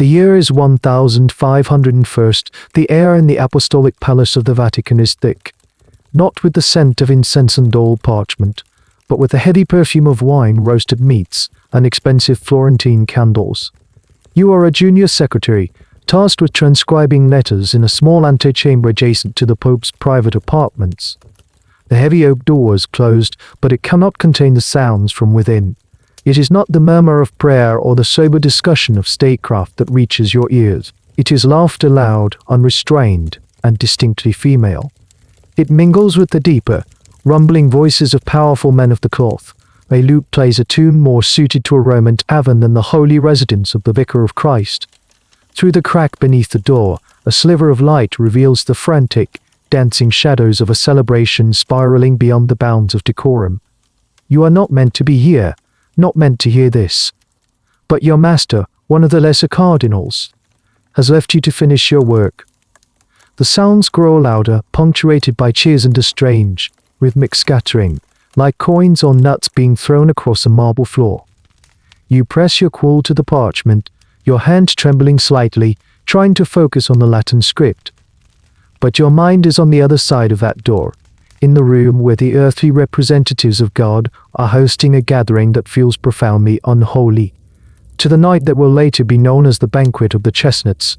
The year is 1501. The air in the apostolic palace of the Vatican is thick, not with the scent of incense and old parchment, but with the heady perfume of wine, roasted meats, and expensive Florentine candles. You are a junior secretary, tasked with transcribing letters in a small antechamber adjacent to the Pope's private apartments. The heavy oak door is closed, but it cannot contain the sounds from within. It is not the murmur of prayer or the sober discussion of statecraft that reaches your ears. It is laughter loud, unrestrained, and distinctly female. It mingles with the deeper, rumbling voices of powerful men of the cloth. A lute plays a tune more suited to a Roman tavern than the holy residence of the Vicar of Christ. Through the crack beneath the door, a sliver of light reveals the frantic, dancing shadows of a celebration spiraling beyond the bounds of decorum. You are not meant to be here, not meant to hear this. But your master, one of the lesser cardinals, has left you to finish your work. The sounds grow louder, punctuated by cheers and a strange, rhythmic scattering, like coins or nuts being thrown across a marble floor. You press your quill to the parchment, your hand trembling slightly, trying to focus on the Latin script. But your mind is on the other side of that door, in the room where the earthly representatives of God are hosting a gathering that feels profoundly unholy, to the night that will later be known as the Banquet of the Chestnuts.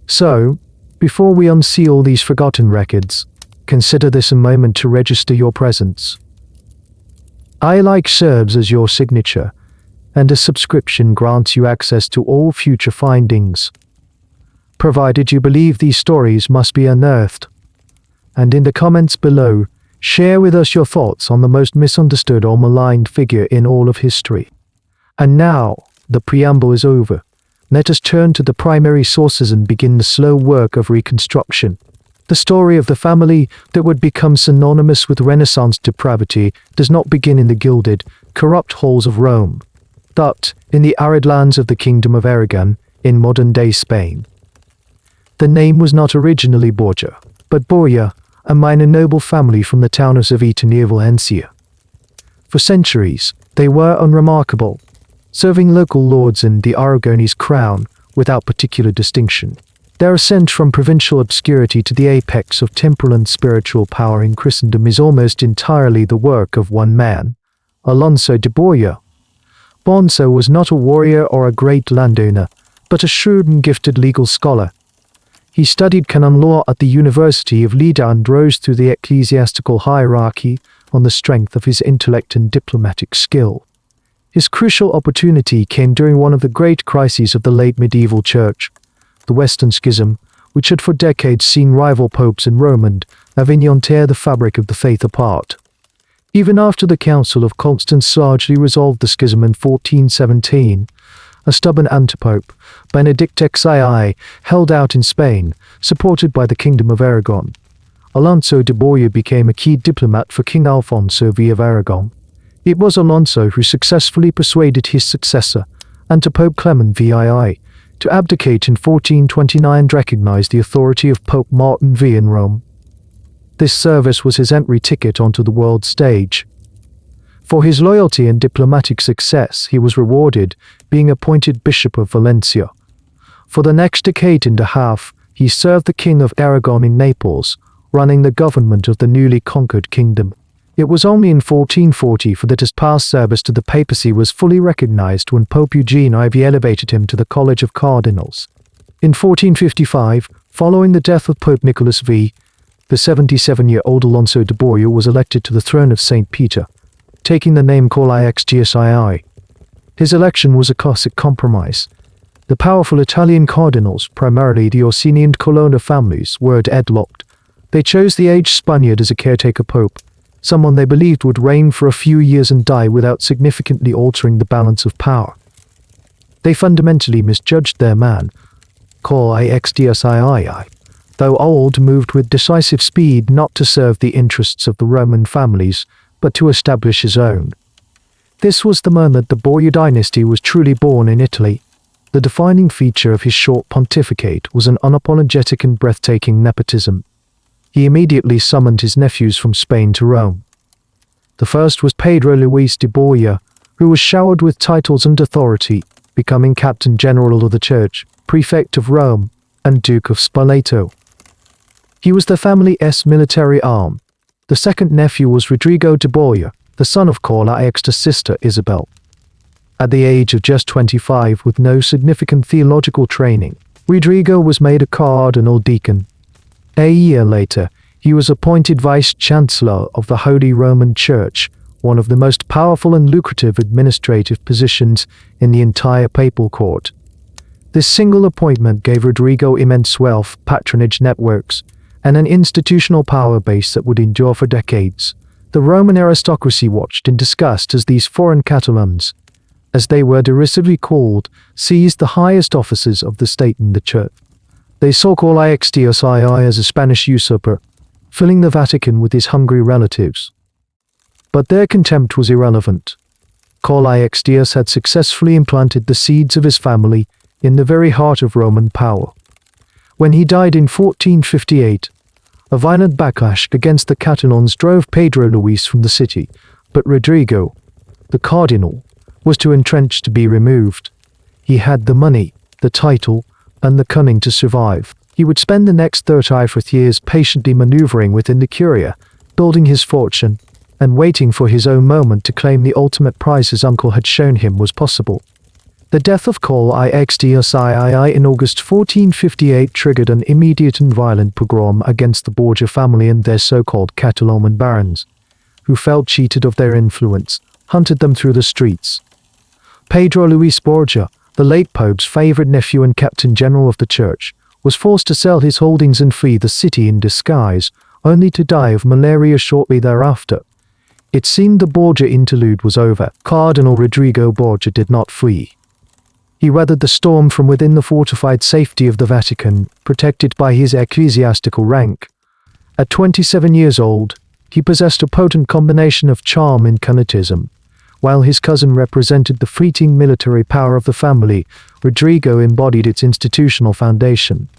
So, before we unseal these forgotten records, consider this a moment to register your presence. I serves as your signature, and a subscription grants you access to all future findings, provided you believe these stories must be unearthed. And in the comments below, share with us your thoughts on the most misunderstood or maligned figure in all of history. And now, the preamble is over. Let us turn to the primary sources and begin the slow work of reconstruction. The story of the family that would become synonymous with Renaissance depravity does not begin in the gilded, corrupt halls of Rome, but in the arid lands of the Kingdom of Aragon in modern-day Spain. The name was not originally Borgia, but Borgia, a minor noble family from the town of Civita near Valencia. For centuries, they were unremarkable, serving local lords in the Aragonese crown without particular distinction. Their ascent from provincial obscurity to the apex of temporal and spiritual power in Christendom is almost entirely the work of one man, Alonso de Borgia. Bonso was not a warrior or a great landowner, but a shrewd and gifted legal scholar. He studied canon law at the University of Lleida and rose through the ecclesiastical hierarchy on the strength of his intellect and diplomatic skill. His crucial opportunity came during one of the great crises of the late medieval church, the Western Schism, which had for decades seen rival popes in Rome and Avignon tear the fabric of the faith apart. Even after the Council of Constance largely resolved the schism in 1417, a stubborn antipope, Benedict XII, held out in Spain, supported by the Kingdom of Aragon. Alonso de Borgia became a key diplomat for King Alfonso V of Aragon. It was Alonso who successfully persuaded his successor, Antipope Clement VII, to abdicate in 1429 and recognize the authority of Pope Martin V in Rome. This service was his entry ticket onto the world stage. For his loyalty and diplomatic success, he was rewarded, being appointed Bishop of Valencia. For the next decade and a half, he served the King of Aragon in Naples, running the government of the newly conquered kingdom. It was only in 1440 that his past service to the papacy was fully recognized when Pope Eugene IV elevated him to the College of Cardinals. In 1455, following the death of Pope Nicholas V, the 77-year-old Alonso de Borgia was elected to the throne of St. Peter, taking the name culminated. His election was a classic compromise. The powerful Italian cardinals, primarily the Orsini and Colonna families, were deadlocked. They chose the aged Spaniard as a caretaker pope, someone they believed would reign for a few years and die without significantly altering the balance of power. They fundamentally misjudged their man, culminated, though old, moved with decisive speed not to serve the interests of the Roman families, but to establish his own. This was the moment the Borgia dynasty was truly born in Italy. The defining feature of his short pontificate was an unapologetic and breathtaking nepotism. He immediately summoned his nephews from Spain to Rome. The first was Pedro Luis de Borgia, who was showered with titles and authority, becoming Captain General of the Church. prefect of Rome, and Duke of Spoleto. He was the family's military arm. The second nephew was Rodrigo de Borgia, the son of Carl IX's sister Isabel. At the age of just 25, with no significant theological training, Rodrigo was made a cardinal deacon. A year later, he was appointed vice-chancellor of the Holy Roman Church, one of the most powerful and lucrative administrative positions in the entire papal court. This single appointment gave Rodrigo immense wealth, patronage networks, and an institutional power base that would endure for decades. The Roman aristocracy watched in disgust as these foreign Catalans, as they were derisively called, seized the highest offices of the state in the church. They saw Carl IXDSII as a Spanish usurper, filling the Vatican with his hungry relatives. But their contempt was irrelevant. Carl IXDS had successfully implanted the seeds of his family in the very heart of Roman power. When he died in 1458, a violent backlash against the Catalans drove Pedro Luis from the city, but Rodrigo, the cardinal, was too entrenched to be removed. He had the money, the title, and the cunning to survive. He would spend the next 35 years patiently maneuvering within the Curia, building his fortune, and waiting for his own moment to claim the ultimate prize his uncle had shown him was possible. The death of Carl IXDSII in August 1458 triggered an immediate and violent pogrom against the Borgia family and their so-called Catalan barons, who felt cheated of their influence, hunted them through the streets. Pedro Luis Borgia, the late Pope's favorite nephew and captain general of the church, was forced to sell his holdings and flee the city in disguise, only to die of malaria shortly thereafter. It seemed the Borgia interlude was over. Cardinal Rodrigo Borgia did not flee. He weathered the storm from within the fortified safety of the Vatican, protected by his ecclesiastical rank. At 27 years old, he possessed a potent combination of charm and cunningism. While his cousin represented the fleeting military power of the family, Rodrigo embodied its institutional foundation.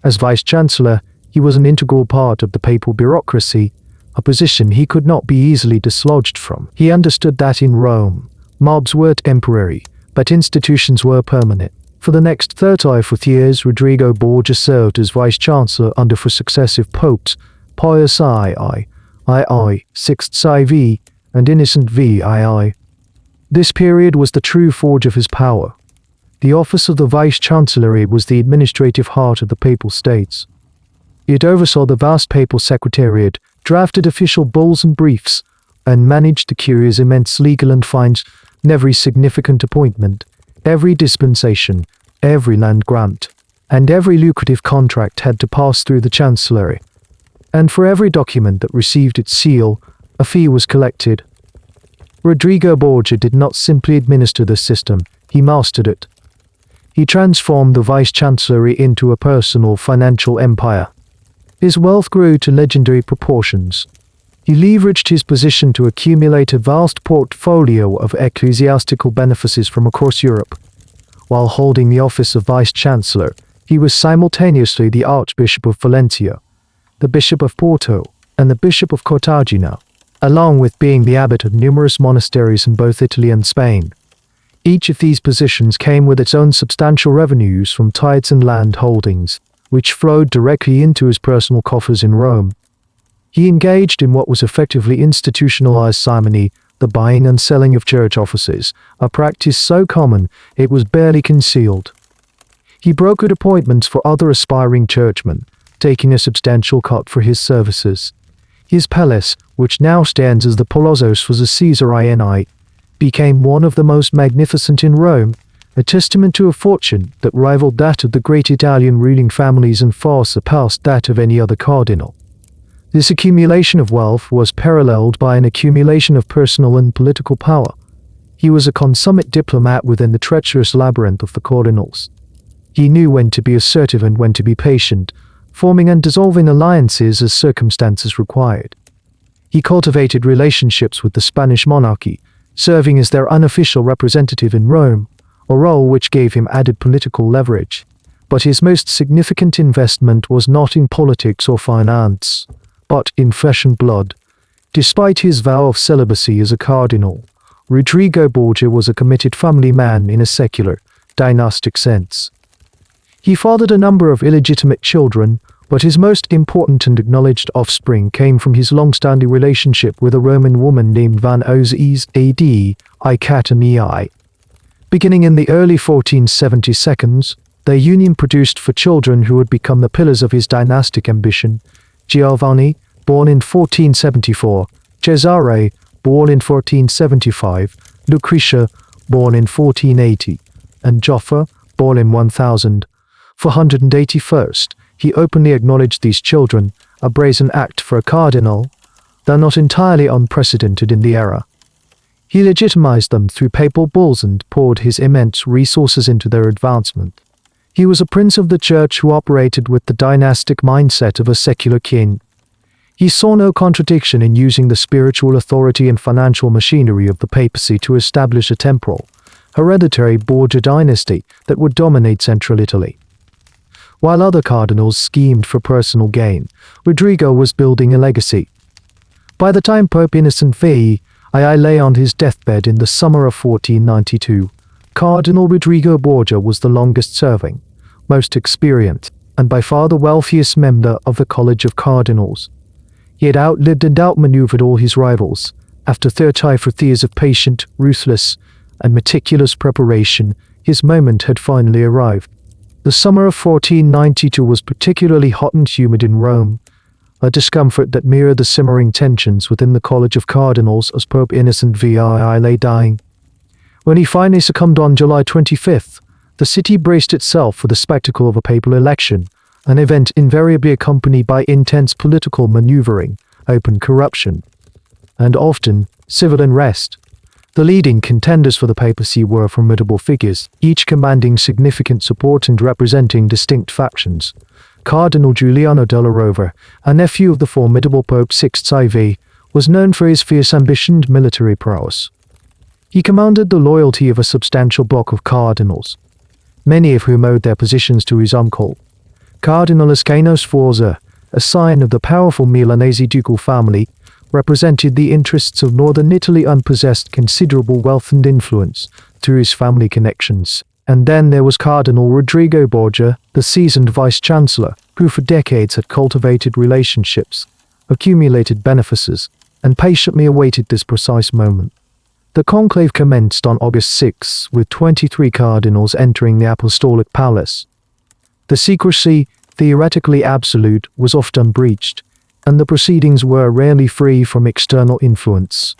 As vice-chancellor, he was an integral part of the papal bureaucracy, a position he could not be easily dislodged from. He understood that in Rome, mobs were temporary, but institutions were permanent. For the next 35 years, Rodrigo Borgia served as vice-chancellor under four successive popes, Pius II, Sixtus IV, and Innocent VII. This period was the true forge of his power. The office of the vice-chancellery was the administrative heart of the papal states. It oversaw the vast papal secretariat, drafted official bulls and briefs, and managed the Curia's immense legal and fines. Every significant appointment, every dispensation, every land grant, and every lucrative contract had to pass through the chancellery. And for every document that received its seal, a fee was collected. Rodrigo Borgia did not simply administer the system, he mastered it. He transformed the vice-chancellery into a personal financial empire. His wealth grew to legendary proportions. He leveraged his position to accumulate a vast portfolio of ecclesiastical benefices from across Europe. While holding the office of vice-chancellor, he was simultaneously the Archbishop of Valencia, the Bishop of Porto, and the Bishop of Cartagena, along with being the abbot of numerous monasteries in both Italy and Spain. Each of these positions came with its own substantial revenues from tithes and land holdings, which flowed directly into his personal coffers in Rome. He engaged in what was effectively institutionalized simony, the buying and selling of church offices, a practice so common it was barely concealed. He brokered appointments for other aspiring churchmen, taking a substantial cut for his services. His palace, which now stands as the Palazzo for the Caesarean, became one of the most magnificent in Rome, a testament to a fortune that rivaled that of the great Italian ruling families and far surpassed that of any other cardinal. This accumulation of wealth was paralleled by an accumulation of personal and political power. He was a consummate diplomat within the treacherous labyrinth of the cardinals. He knew when to be assertive and when to be patient, forming and dissolving alliances as circumstances required. He cultivated relationships with the Spanish monarchy, serving as their unofficial representative in Rome, a role which gave him added political leverage. But his most significant investment was not in politics or finance, but in flesh and blood. Despite his vow of celibacy as a cardinal, Rodrigo Borgia was a committed family man in a secular, dynastic sense. He fathered a number of illegitimate children, but his most important and acknowledged offspring came from his long-standing relationship with a Roman woman named Van Ozes AD I. Beginning in the early 1472s, their union produced 4 children who would become the pillars of his dynastic ambition: Giovanni, born in 1474, Cesare, born in 1475, Lucretia, born in 1480, and Joffa, born in 1481st. He openly acknowledged these children, a brazen act for a cardinal, though not entirely unprecedented in the era. He legitimized them through papal bulls and poured his immense resources into their advancement. He was a prince of the church who operated with the dynastic mindset of a secular king. He saw no contradiction in using the spiritual authority and financial machinery of the papacy to establish a temporal, hereditary Borgia dynasty that would dominate central Italy. While other cardinals schemed for personal gain, Rodrigo was building a legacy. By the time Pope Innocent VI lay on his deathbed in the summer of 1492, Cardinal Rodrigo Borgia was the longest-serving, most experienced, and by far the wealthiest member of the College of Cardinals. He had outlived and outmaneuvered all his rivals. After 34 years of patient, ruthless, and meticulous preparation, his moment had finally arrived. The summer of 1492 was particularly hot and humid in Rome, a discomfort that mirrored the simmering tensions within the College of Cardinals as Pope Innocent VI lay dying. When he finally succumbed on July 25th, the city braced itself for the spectacle of a papal election, an event invariably accompanied by intense political maneuvering, open corruption, and often civil unrest. The leading contenders for the papacy were formidable figures, each commanding significant support and representing distinct factions. Cardinal Giuliano della Rovere, a nephew of the formidable Pope Sixtus IV, was known for his fierce ambition and military prowess. He commanded the loyalty of a substantial block of cardinals, many of whom owed their positions to his uncle, Cardinal Ascanio Sforza, a scion of the powerful Milanese ducal family, represented the interests of northern Italy and possessed considerable wealth and influence through his family connections. And then there was Cardinal Rodrigo Borgia, the seasoned vice-chancellor, who for decades had cultivated relationships, accumulated benefices, and patiently awaited this precise moment. The conclave commenced on August 6, with 23 cardinals entering the apostolic palace. The secrecy, theoretically absolute, was often breached, and the proceedings were rarely free from external influence.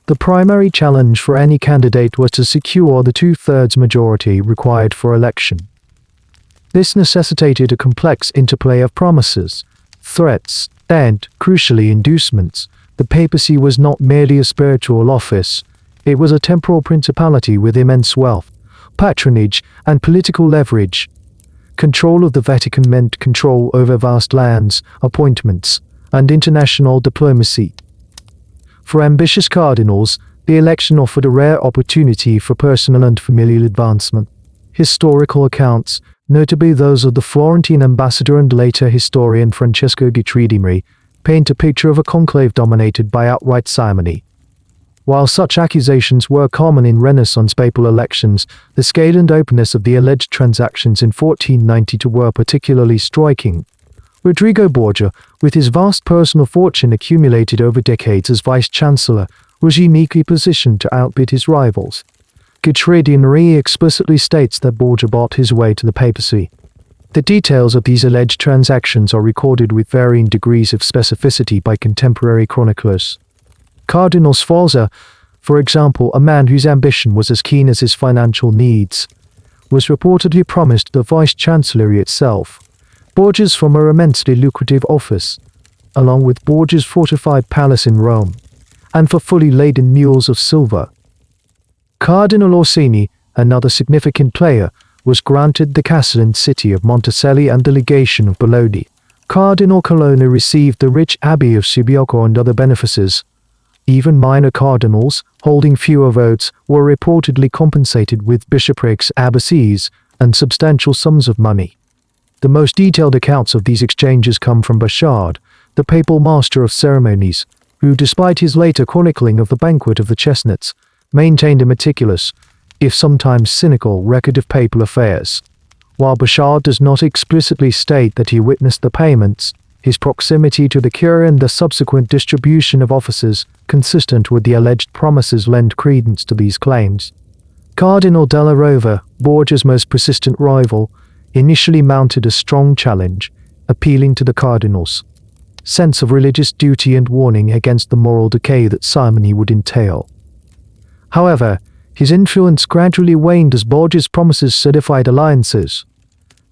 The primary challenge for any candidate was to secure the 2/3 majority required for election. This necessitated a complex interplay of promises, threats, and, crucially, inducements. The papacy was not merely a spiritual office, it was a temporal principality with immense wealth, patronage, and political leverage. Control of the Vatican meant control over vast lands, appointments, and international diplomacy. For ambitious cardinals, the election offered a rare opportunity for personal and familial advancement. Historical accounts, notably those of the Florentine ambassador and later historian Francesco Guicciardini, paint a picture of a conclave dominated by outright simony. While such accusations were common in Renaissance papal elections, the scale and openness of the alleged transactions in 1492 were particularly striking. Rodrigo Borgia, with his vast personal fortune accumulated over decades as vice-chancellor, was uniquely positioned to outbid his rivals. Guicciardini explicitly states that Borgia bought his way to the papacy. The details of these alleged transactions are recorded with varying degrees of specificity by contemporary chroniclers. Cardinal Sforza, for example, a man whose ambition was as keen as his financial needs, was reportedly promised the vice-chancellery itself, Borgia's former immensely lucrative office, along with Borgia's fortified palace in Rome, and for fully laden mules of silver. Cardinal Orsini, another significant player, was granted the castle and city of Monticelli and the legation of Bologna. Cardinal Colonna received the rich abbey of Subiaco and other benefices. Even minor cardinals, holding fewer votes, were reportedly compensated with bishoprics, abbacies, and substantial sums of money. The most detailed accounts of these exchanges come from Bouchard, the papal master of ceremonies, who, despite his later chronicling of the Banquet of the Chestnuts, maintained a meticulous, if sometimes cynical, record of papal affairs. While Bashar does not explicitly state that he witnessed the payments, his proximity to the cure and the subsequent distribution of offices consistent with the alleged promises lend credence to these claims. Cardinal della Rovere, Borgia's most persistent rival, initially mounted a strong challenge, appealing to the cardinal's sense of religious duty and warning against the moral decay that simony would entail. However, his influence gradually waned as Borgia's promises solidified alliances.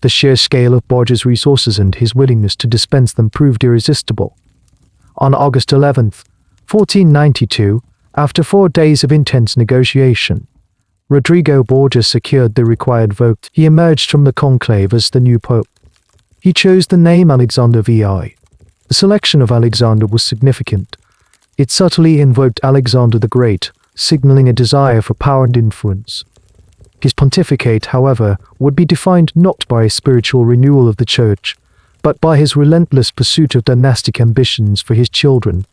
The sheer scale of Borgia's resources and his willingness to dispense them proved irresistible. On August 11, 1492, after 4 days of intense negotiation, Rodrigo Borgia secured the required vote. He emerged from the conclave as the new pope. He chose the name Alexander VI. The selection of Alexander was significant. It subtly invoked Alexander the Great, signaling a desire for power and influence. His pontificate, however, would be defined not by a spiritual renewal of the church, but by his relentless pursuit of dynastic ambitions for his children.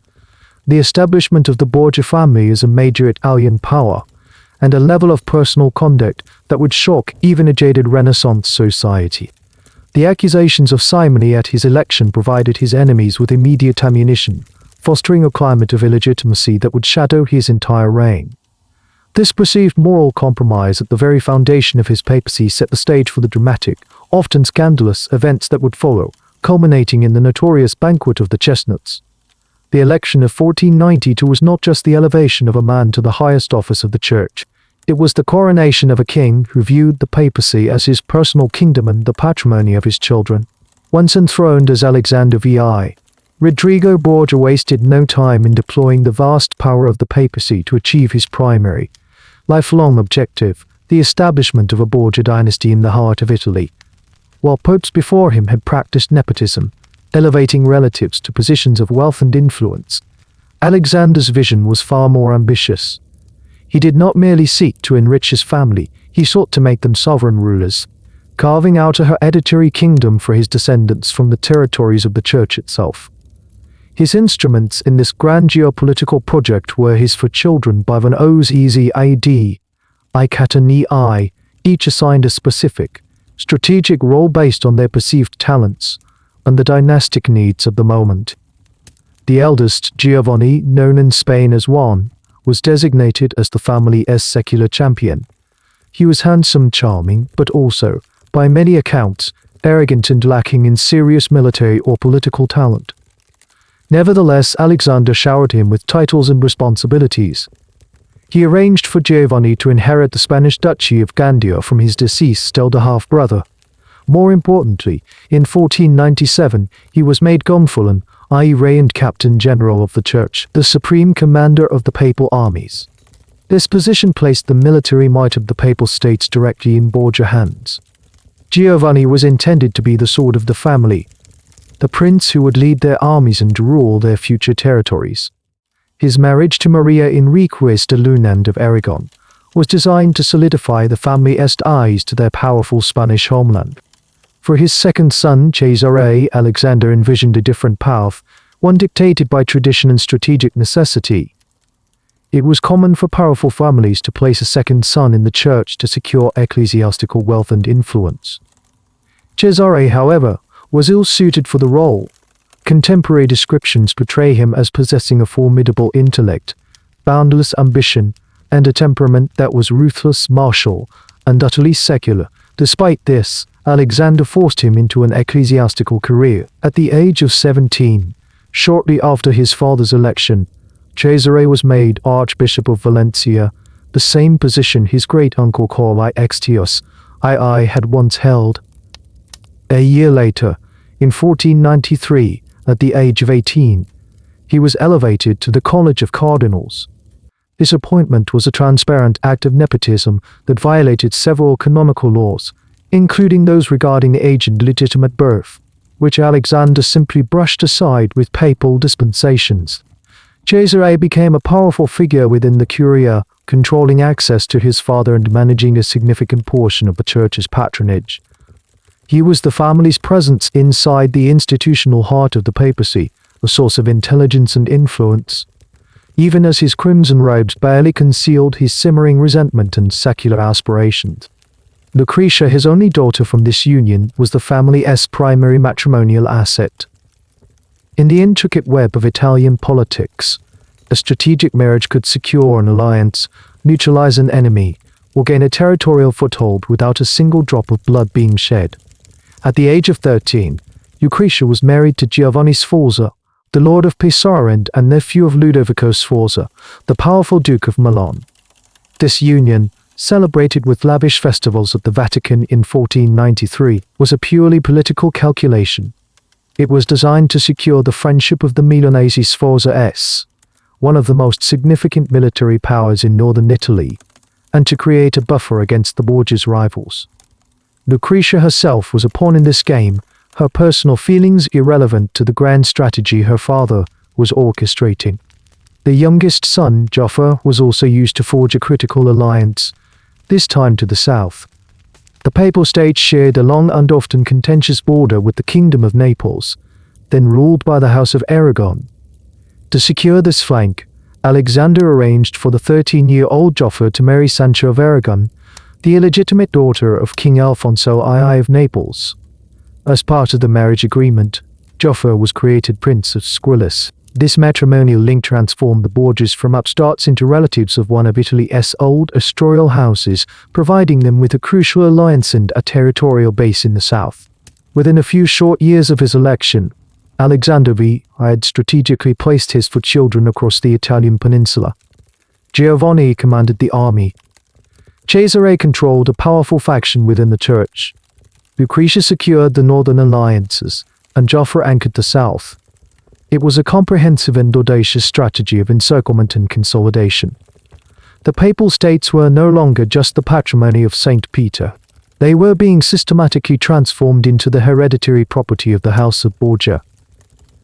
The establishment of the Borgia family as a major Italian power, and a level of personal conduct that would shock even a jaded Renaissance society. The accusations of simony at his election provided his enemies with immediate ammunition, fostering a climate of illegitimacy that would shadow his entire reign. This perceived moral compromise at the very foundation of his papacy set the stage for the dramatic, often scandalous, events that would follow, culminating in the notorious Banquet of the Chestnuts. The election of 1492 was not just the elevation of a man to the highest office of the church. It was the coronation of a king who viewed the papacy as his personal kingdom and the patrimony of his children. Once enthroned as Alexander VI, Rodrigo Borgia wasted no time in deploying the vast power of the papacy to achieve his primary, lifelong objective, the establishment of a Borgia dynasty in the heart of Italy. While popes before him had practiced nepotism, elevating relatives to positions of wealth and influence, Alexander's vision was far more ambitious. He did not merely seek to enrich his family, he sought to make them sovereign rulers, carving out a hereditary kingdom for his descendants from the territories of the church itself. His instruments in this grand geopolitical project were his 4 children by van O's easy ID, I, each assigned a specific, strategic role based on their perceived talents and the dynastic needs of the moment. The eldest, Giovanni, known in Spain as Juan, was designated as the family's secular champion. He was handsome, charming, but also, by many accounts, arrogant and lacking in serious military or political talent. Nevertheless, Alexander showered him with titles and responsibilities. He arranged for Giovanni to inherit the Spanish Duchy of Gandia from his deceased elder half-brother. More importantly, in 1497, he was made gonfalon, i.e. Rey and Captain General of the Church, the supreme commander of the papal armies. This position placed the military might of the papal states directly in Borgia hands. Giovanni was intended to be the sword of the family, the prince who would lead their armies and rule their future territories. His marriage to Maria Enriquez de Lunand of Aragon was designed to solidify the family's ties to their powerful Spanish homeland. For his second son, Cesare, Alexander envisioned a different path, one dictated by tradition and strategic necessity. It was common for powerful families to place a second son in the church to secure ecclesiastical wealth and influence. Cesare, however, was ill-suited for the role. Contemporary descriptions portray him as possessing a formidable intellect, boundless ambition, and a temperament that was ruthless, martial, and utterly secular. Despite this, Alexander forced him into an ecclesiastical career. At the age of 17, shortly after his father's election, Cesare was made Archbishop of Valencia, the same position his great-uncle Carl Ixtios II had once held. A year later, in 1493, at the age of 18, he was elevated to the College of Cardinals. This appointment was a transparent act of nepotism that violated several canonical laws, including those regarding the age and legitimate birth, which Alexander simply brushed aside with papal dispensations. Cesare became a powerful figure within the Curia, controlling access to his father and managing a significant portion of the church's patronage. He was the family's presence inside the institutional heart of the papacy, a source of intelligence and influence. Even as his crimson robes barely concealed his simmering resentment and secular aspirations. Lucretia, his only daughter from this union, was the family's primary matrimonial asset. In the intricate web of Italian politics, a strategic marriage could secure an alliance, neutralize an enemy, or gain a territorial foothold without a single drop of blood being shed. At the age of 13, Lucretia was married to Giovanni Sforza, the Lord of Pesaro and nephew of Ludovico Sforza, the powerful Duke of Milan. This union, celebrated with lavish festivals at the Vatican in 1493, was a purely political calculation. It was designed to secure the friendship of the Milanese Sforzas, one of the most significant military powers in northern Italy, and to create a buffer against the Borgia's rivals. Lucretia herself was a pawn in this game, her personal feelings irrelevant to the grand strategy her father was orchestrating. The youngest son, Joffre, was also used to forge a critical alliance, this time to the south. The Papal States shared a long and often contentious border with the Kingdom of Naples, then ruled by the House of Aragon. To secure this flank, Alexander arranged for the 13-year-old Joffre to marry Sancha of Aragon, the illegitimate daughter of King Alfonso II of Naples. As part of the marriage agreement, Joffre was created Prince of Squillace. This matrimonial link transformed the Borgias from upstarts into relatives of one of Italy's old astrorial houses, providing them with a crucial alliance and a territorial base in the south. Within a few short years of his election, Alexander V had strategically placed his foot children across the Italian peninsula. Giovanni commanded the army. Cesare controlled a powerful faction within the church. Lucretia secured the northern alliances, and Joffre anchored the south. It was a comprehensive and audacious strategy of encirclement and consolidation. The Papal States were no longer just the patrimony of Saint Peter. They were being systematically transformed into the hereditary property of the House of Borgia.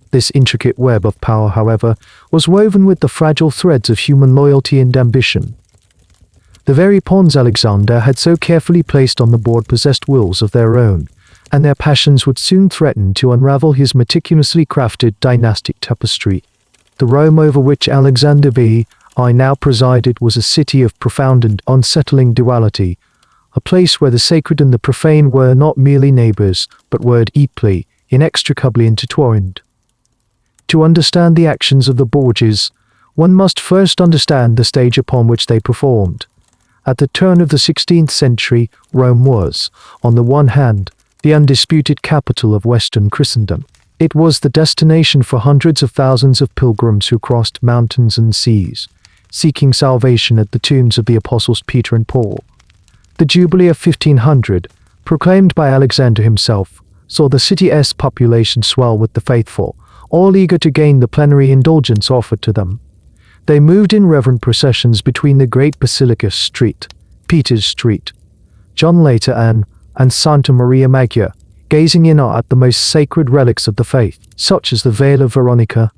This intricate web of power, however, was woven with the fragile threads of human loyalty and ambition. The very pawns Alexander had so carefully placed on the board possessed wills of their own, and their passions would soon threaten to unravel his meticulously crafted dynastic tapestry. The Rome over which Alexander I now presided was a city of profound and unsettling duality, a place where the sacred and the profane were not merely neighbors, but were deeply, inextricably intertwined. To understand the actions of the Borgias, one must first understand the stage upon which they performed. At the turn of the 16th century, Rome was, on the one hand, the undisputed capital of Western Christendom. It was the destination for hundreds of thousands of pilgrims who crossed mountains and seas, seeking salvation at the tombs of the apostles Peter and Paul. The Jubilee of 1500, proclaimed by Alexander himself, saw the city's population swell with the faithful, all eager to gain the plenary indulgence offered to them. They moved in reverent processions between the great Basilica Street, Peter's Street, John Lateran, and Santa Maria Maggiore, gazing in awe at the most sacred relics of the faith, such as the Veil of Veronica.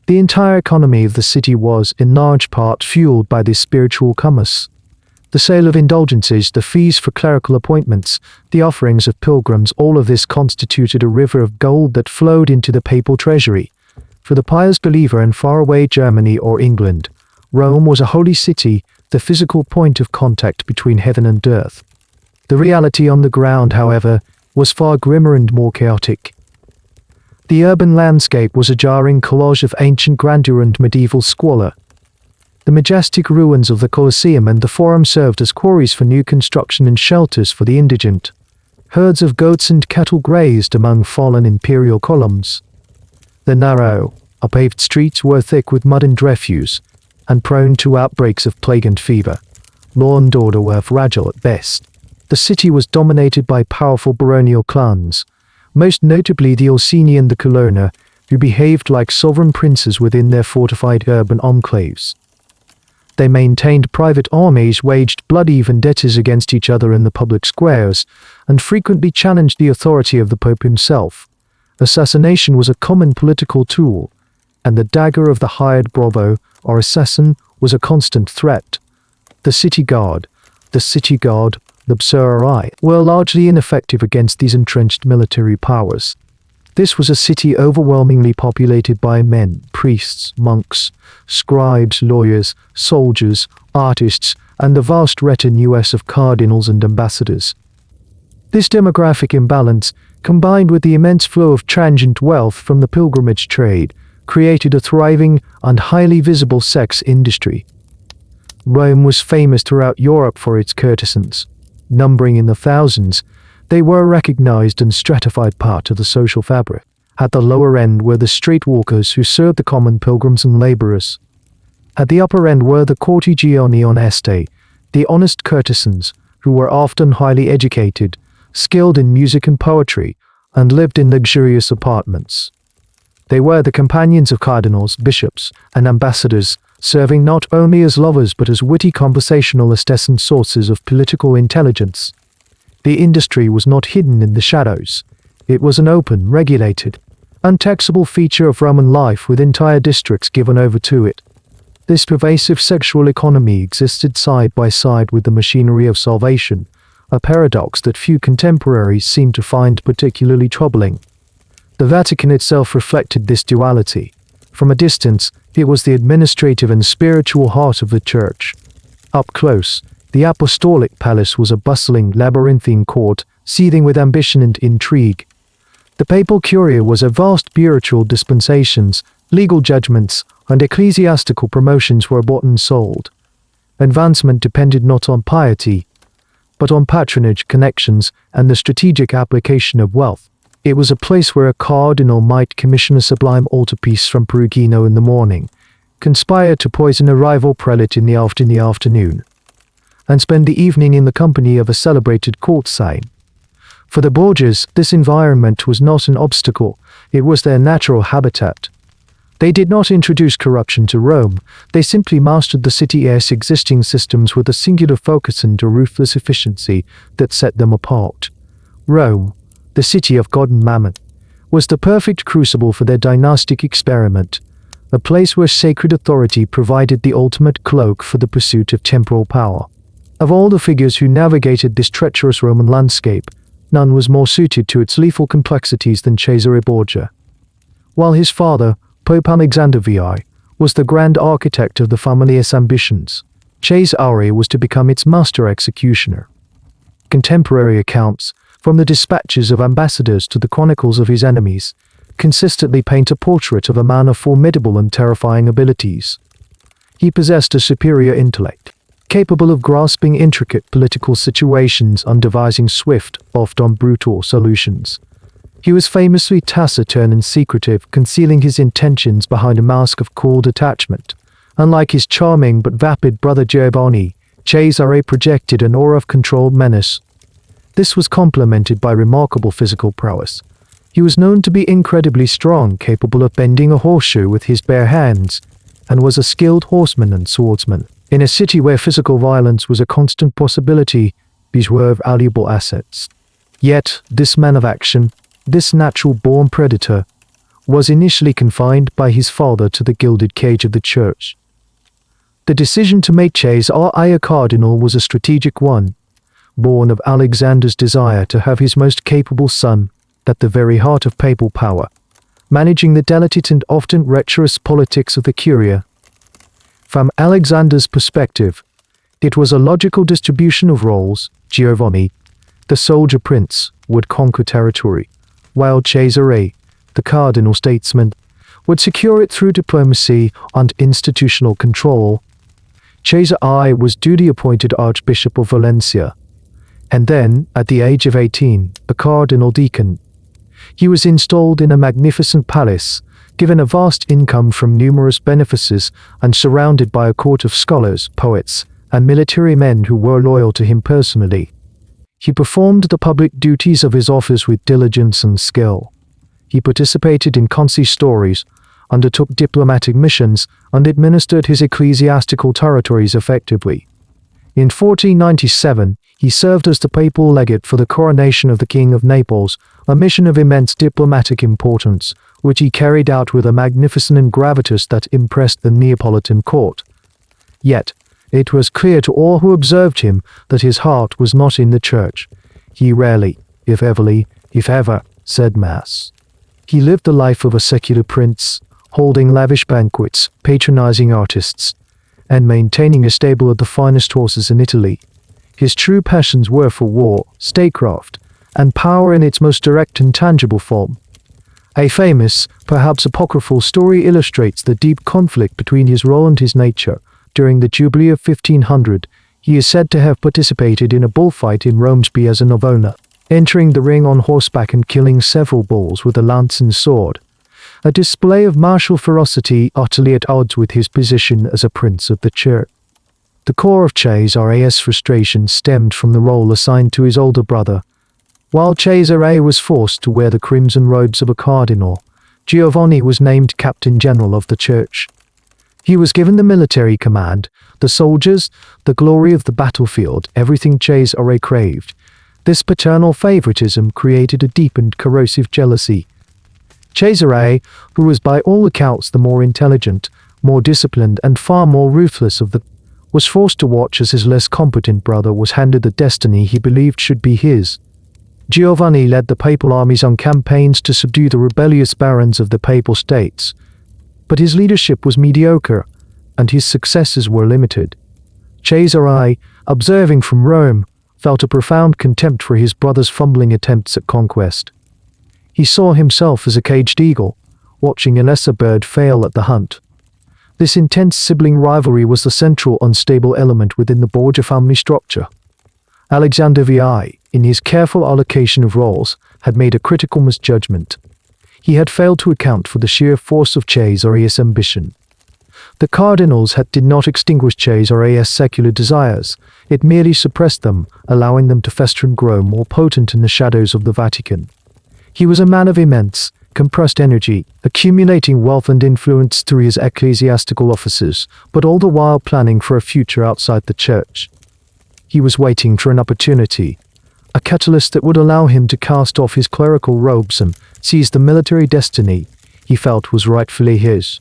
The entire economy of the city was, in large part, fueled by this spiritual commerce. The sale of indulgences, the fees for clerical appointments, the offerings of pilgrims, all of this constituted a river of gold that flowed into the papal treasury. For the pious believer in faraway Germany or England, Rome was a holy city, the physical point of contact between heaven and earth. The reality on the ground, however, was far grimmer and more chaotic. The urban landscape was a jarring collage of ancient grandeur and medieval squalor. The majestic ruins of the Colosseum and the Forum served as quarries for new construction and shelters for the indigent. Herds of goats and cattle grazed among fallen imperial columns. The narrow, unpaved streets were thick with mud and refuse, and prone to outbreaks of plague and fever. Law and order were fragile at best. The city was dominated by powerful baronial clans, most notably the Orsini and the Colonna, who behaved like sovereign princes within their fortified urban enclaves. They maintained private armies, waged bloody vendettas against each other in the public squares, and frequently challenged the authority of the Pope himself. Assassination was a common political tool, and the dagger of the hired bravo, or assassin, was a constant threat. The city guard, the Bursari, were largely ineffective against these entrenched military powers. This was a city overwhelmingly populated by men, priests, monks, scribes, lawyers, soldiers, artists, and the vast retinue of cardinals and ambassadors. This demographic imbalance, combined with the immense flow of transient wealth from the pilgrimage trade, created a thriving and highly visible sex industry. Rome was famous throughout Europe for its courtesans. Numbering in the thousands, they were a recognized and stratified part of the social fabric. At the lower end were the streetwalkers who served the common pilgrims and laborers. At the upper end were the cortigioni onesti, the honest courtesans, who were often highly educated, skilled in music and poetry, and lived in luxurious apartments. They were the companions of cardinals, bishops, and ambassadors, serving not only as lovers but as witty conversationalists and sources of political intelligence. The industry was not hidden in the shadows. It was an open, regulated, untaxable feature of Roman life with entire districts given over to it. This pervasive sexual economy existed side by side with the machinery of salvation, a paradox that few contemporaries seem to find particularly troubling. The Vatican itself reflected this duality. From a distance, it was the administrative and spiritual heart of the Church. Up close, the Apostolic Palace was a bustling, labyrinthine court, seething with ambition and intrigue. The papal curia was a vast spiritual dispensations, legal judgments, and ecclesiastical promotions were bought and sold. Advancement depended not on piety, but on patronage, connections, and the strategic application of wealth. It was a place where a cardinal might commission a sublime altarpiece from Perugino in the morning, conspire to poison a rival prelate in the afternoon, and spend the evening in the company of a celebrated courtesan. For the Borgias, this environment was not an obstacle, it was their natural habitat. They did not introduce corruption to Rome, they simply mastered the city's existing systems with a singular focus and a ruthless efficiency that set them apart. Rome, the city of God and Mammon, was the perfect crucible for their dynastic experiment, a place where sacred authority provided the ultimate cloak for the pursuit of temporal power. Of all the figures who navigated this treacherous Roman landscape, none was more suited to its lethal complexities than Cesare Borgia. While his father, Pope Alexander VI, was the grand architect of the family's ambitions, Cesare was to become its master executioner. Contemporary accounts, from the dispatches of ambassadors to the chronicles of his enemies, consistently paint a portrait of a man of formidable and terrifying abilities. He possessed a superior intellect, capable of grasping intricate political situations and devising swift, often brutal solutions. He was famously taciturn and secretive, concealing his intentions behind a mask of cool detachment. Unlike his charming but vapid brother Giovanni, Cesare projected an aura of controlled menace. This was complemented by remarkable physical prowess. He was known to be incredibly strong, capable of bending a horseshoe with his bare hands, and was a skilled horseman and swordsman. In a city where physical violence was a constant possibility, these were valuable assets. Yet, this man of action, this natural-born predator, was initially confined by his father to the gilded cage of the church. The decision to make Cesare a cardinal was a strategic one, born of Alexander's desire to have his most capable son at the very heart of papal power, managing the delicate and often treacherous politics of the curia. From Alexander's perspective, it was a logical distribution of roles. Giovanni, the soldier prince, would conquer territory, while Cesare, the cardinal statesman, would secure it through diplomacy and institutional control. Cesare was duly appointed Archbishop of Valencia, and then, at the age of 18, a cardinal deacon. He was installed in a magnificent palace, given a vast income from numerous benefices, and surrounded by a court of scholars, poets, and military men who were loyal to him personally. He performed the public duties of his office with diligence and skill. He participated in consistories, undertook diplomatic missions, and administered his ecclesiastical territories effectively. In 1497, he served as the papal legate for the coronation of the King of Naples, a mission of immense diplomatic importance, which he carried out with a magnificence and gravitas that impressed the Neapolitan court. Yet, it was clear to all who observed him that his heart was not in the church. He rarely, if ever, said Mass. He lived the life of a secular prince, holding lavish banquets, patronizing artists, and maintaining a stable of the finest horses in Italy. His true passions were for war, statecraft, and power in its most direct and tangible form. A famous, perhaps apocryphal story illustrates the deep conflict between his role and his nature. During the Jubilee of 1500, he is said to have participated in a bullfight in Rome's Piazza Navona, entering the ring on horseback and killing several bulls with a lance and sword, a display of martial ferocity utterly at odds with his position as a prince of the church. The core of Cesare's frustration stemmed from the role assigned to his older brother. While Cesare was forced to wear the crimson robes of a cardinal, Giovanni was named captain general of the church. He was given the military command, the soldiers, the glory of the battlefield, everything Cesare craved. This paternal favoritism created a deep and corrosive jealousy. Cesare, who was by all accounts the more intelligent, more disciplined, and far more ruthless of the, was forced to watch as his less competent brother was handed the destiny he believed should be his. Giovanni led the papal armies on campaigns to subdue the rebellious barons of the papal states, but his leadership was mediocre, and his successes were limited. Cesare, observing from Rome, felt a profound contempt for his brother's fumbling attempts at conquest. He saw himself as a caged eagle, watching a lesser bird fail at the hunt. This intense sibling rivalry was the central unstable element within the Borgia family structure. Alexander VI, in his careful allocation of roles, had made a critical misjudgment. He had failed to account for the sheer force of Cesare's ambition. The cardinals did not extinguish Cesare's secular desires, it merely suppressed them, allowing them to fester and grow more potent in the shadows of the Vatican. He was a man of immense, compressed energy, accumulating wealth and influence through his ecclesiastical offices, but all the while planning for a future outside the church. He was waiting for an opportunity, a catalyst that would allow him to cast off his clerical robes and seize the military destiny he felt was rightfully his.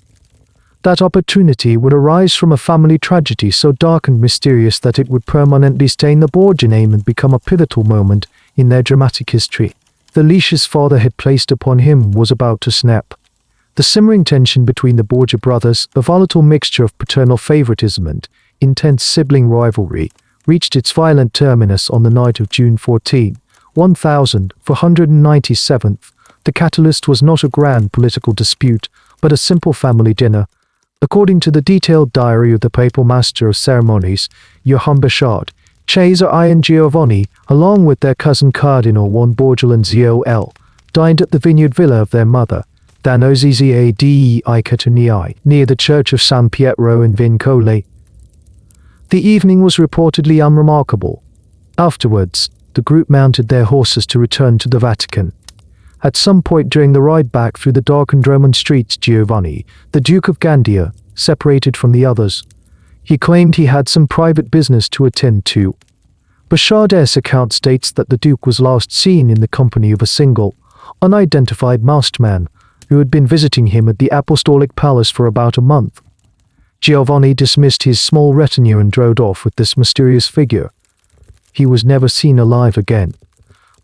That opportunity would arise from a family tragedy so dark and mysterious that it would permanently stain the Borgia name and become a pivotal moment in their dramatic history. The leash his father had placed upon him was about to snap. The simmering tension between the Borgia brothers, a volatile mixture of paternal favoritism and intense sibling rivalry, reached its violent terminus on the night of June 14, 1497. The catalyst was not a grand political dispute, but a simple family dinner. According to the detailed diary of the papal master of ceremonies, Johann Bechard, Cesare and Giovanni, along with their cousin Cardinal Juan Borgia and Zio L., dined at the vineyard villa of their mother, Danozzi dei Catania, near the church of San Pietro in Vincole. The evening was reportedly unremarkable. Afterwards, the group mounted their horses to return to the Vatican. At some point during the ride back through the darkened Roman streets, Giovanni, the Duke of Gandia, separated from the others. He claimed he had some private business to attend to. Bechard's account states that the Duke was last seen in the company of a single, unidentified masked man who had been visiting him at the Apostolic Palace for about a month. Giovanni dismissed his small retinue and drove off with this mysterious figure. He was never seen alive again.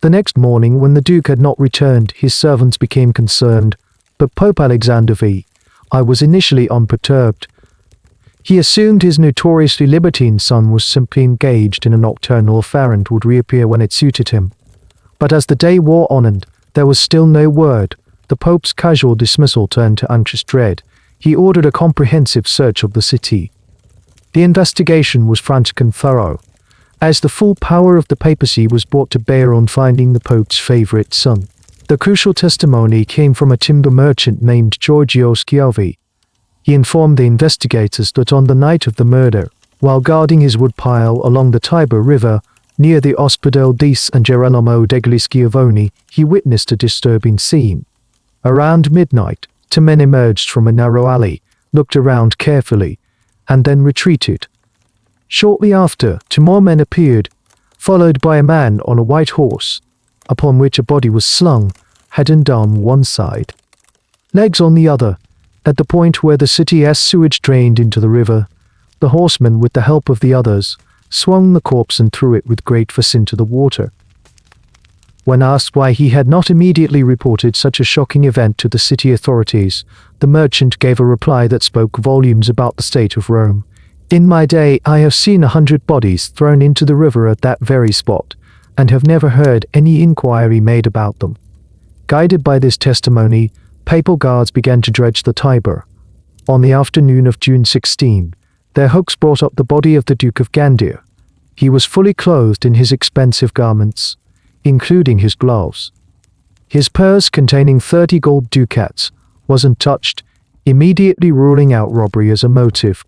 The next morning, when the Duke had not returned, his servants became concerned, but Pope Alexander VI was initially unperturbed. He assumed his notoriously libertine son was simply engaged in a nocturnal affair and would reappear when it suited him. But as the day wore on and there was still no word, the Pope's casual dismissal turned to anxious dread. He ordered a comprehensive search of the city. The investigation was frantic and thorough, as the full power of the papacy was brought to bear on finding the Pope's favorite son. The crucial testimony came from a timber merchant named Giorgio Schiavi. He informed the investigators that on the night of the murder, while guarding his woodpile along the Tiber River, near the Ospedale di San Girolamo degli Schiavoni, he witnessed a disturbing scene. Around midnight, two men emerged from a narrow alley, looked around carefully, and then retreated. Shortly after, two more men appeared, followed by a man on a white horse, upon which a body was slung, head and arm one side, legs on the other. At the point where the city's sewage drained into the river, the horsemen, with the help of the others, swung the corpse and threw it with great force into the water. When asked why he had not immediately reported such a shocking event to the city authorities, the merchant gave a reply that spoke volumes about the state of Rome. "In my day, I have seen 100 bodies thrown into the river at that very spot, and have never heard any inquiry made about them." Guided by this testimony, papal guards began to dredge the Tiber. On the afternoon of June 16, their hooks brought up the body of the Duke of Gandia. He was fully clothed in his expensive garments, including his gloves. His purse, containing 30 gold ducats, was untouched, immediately ruling out robbery as a motive.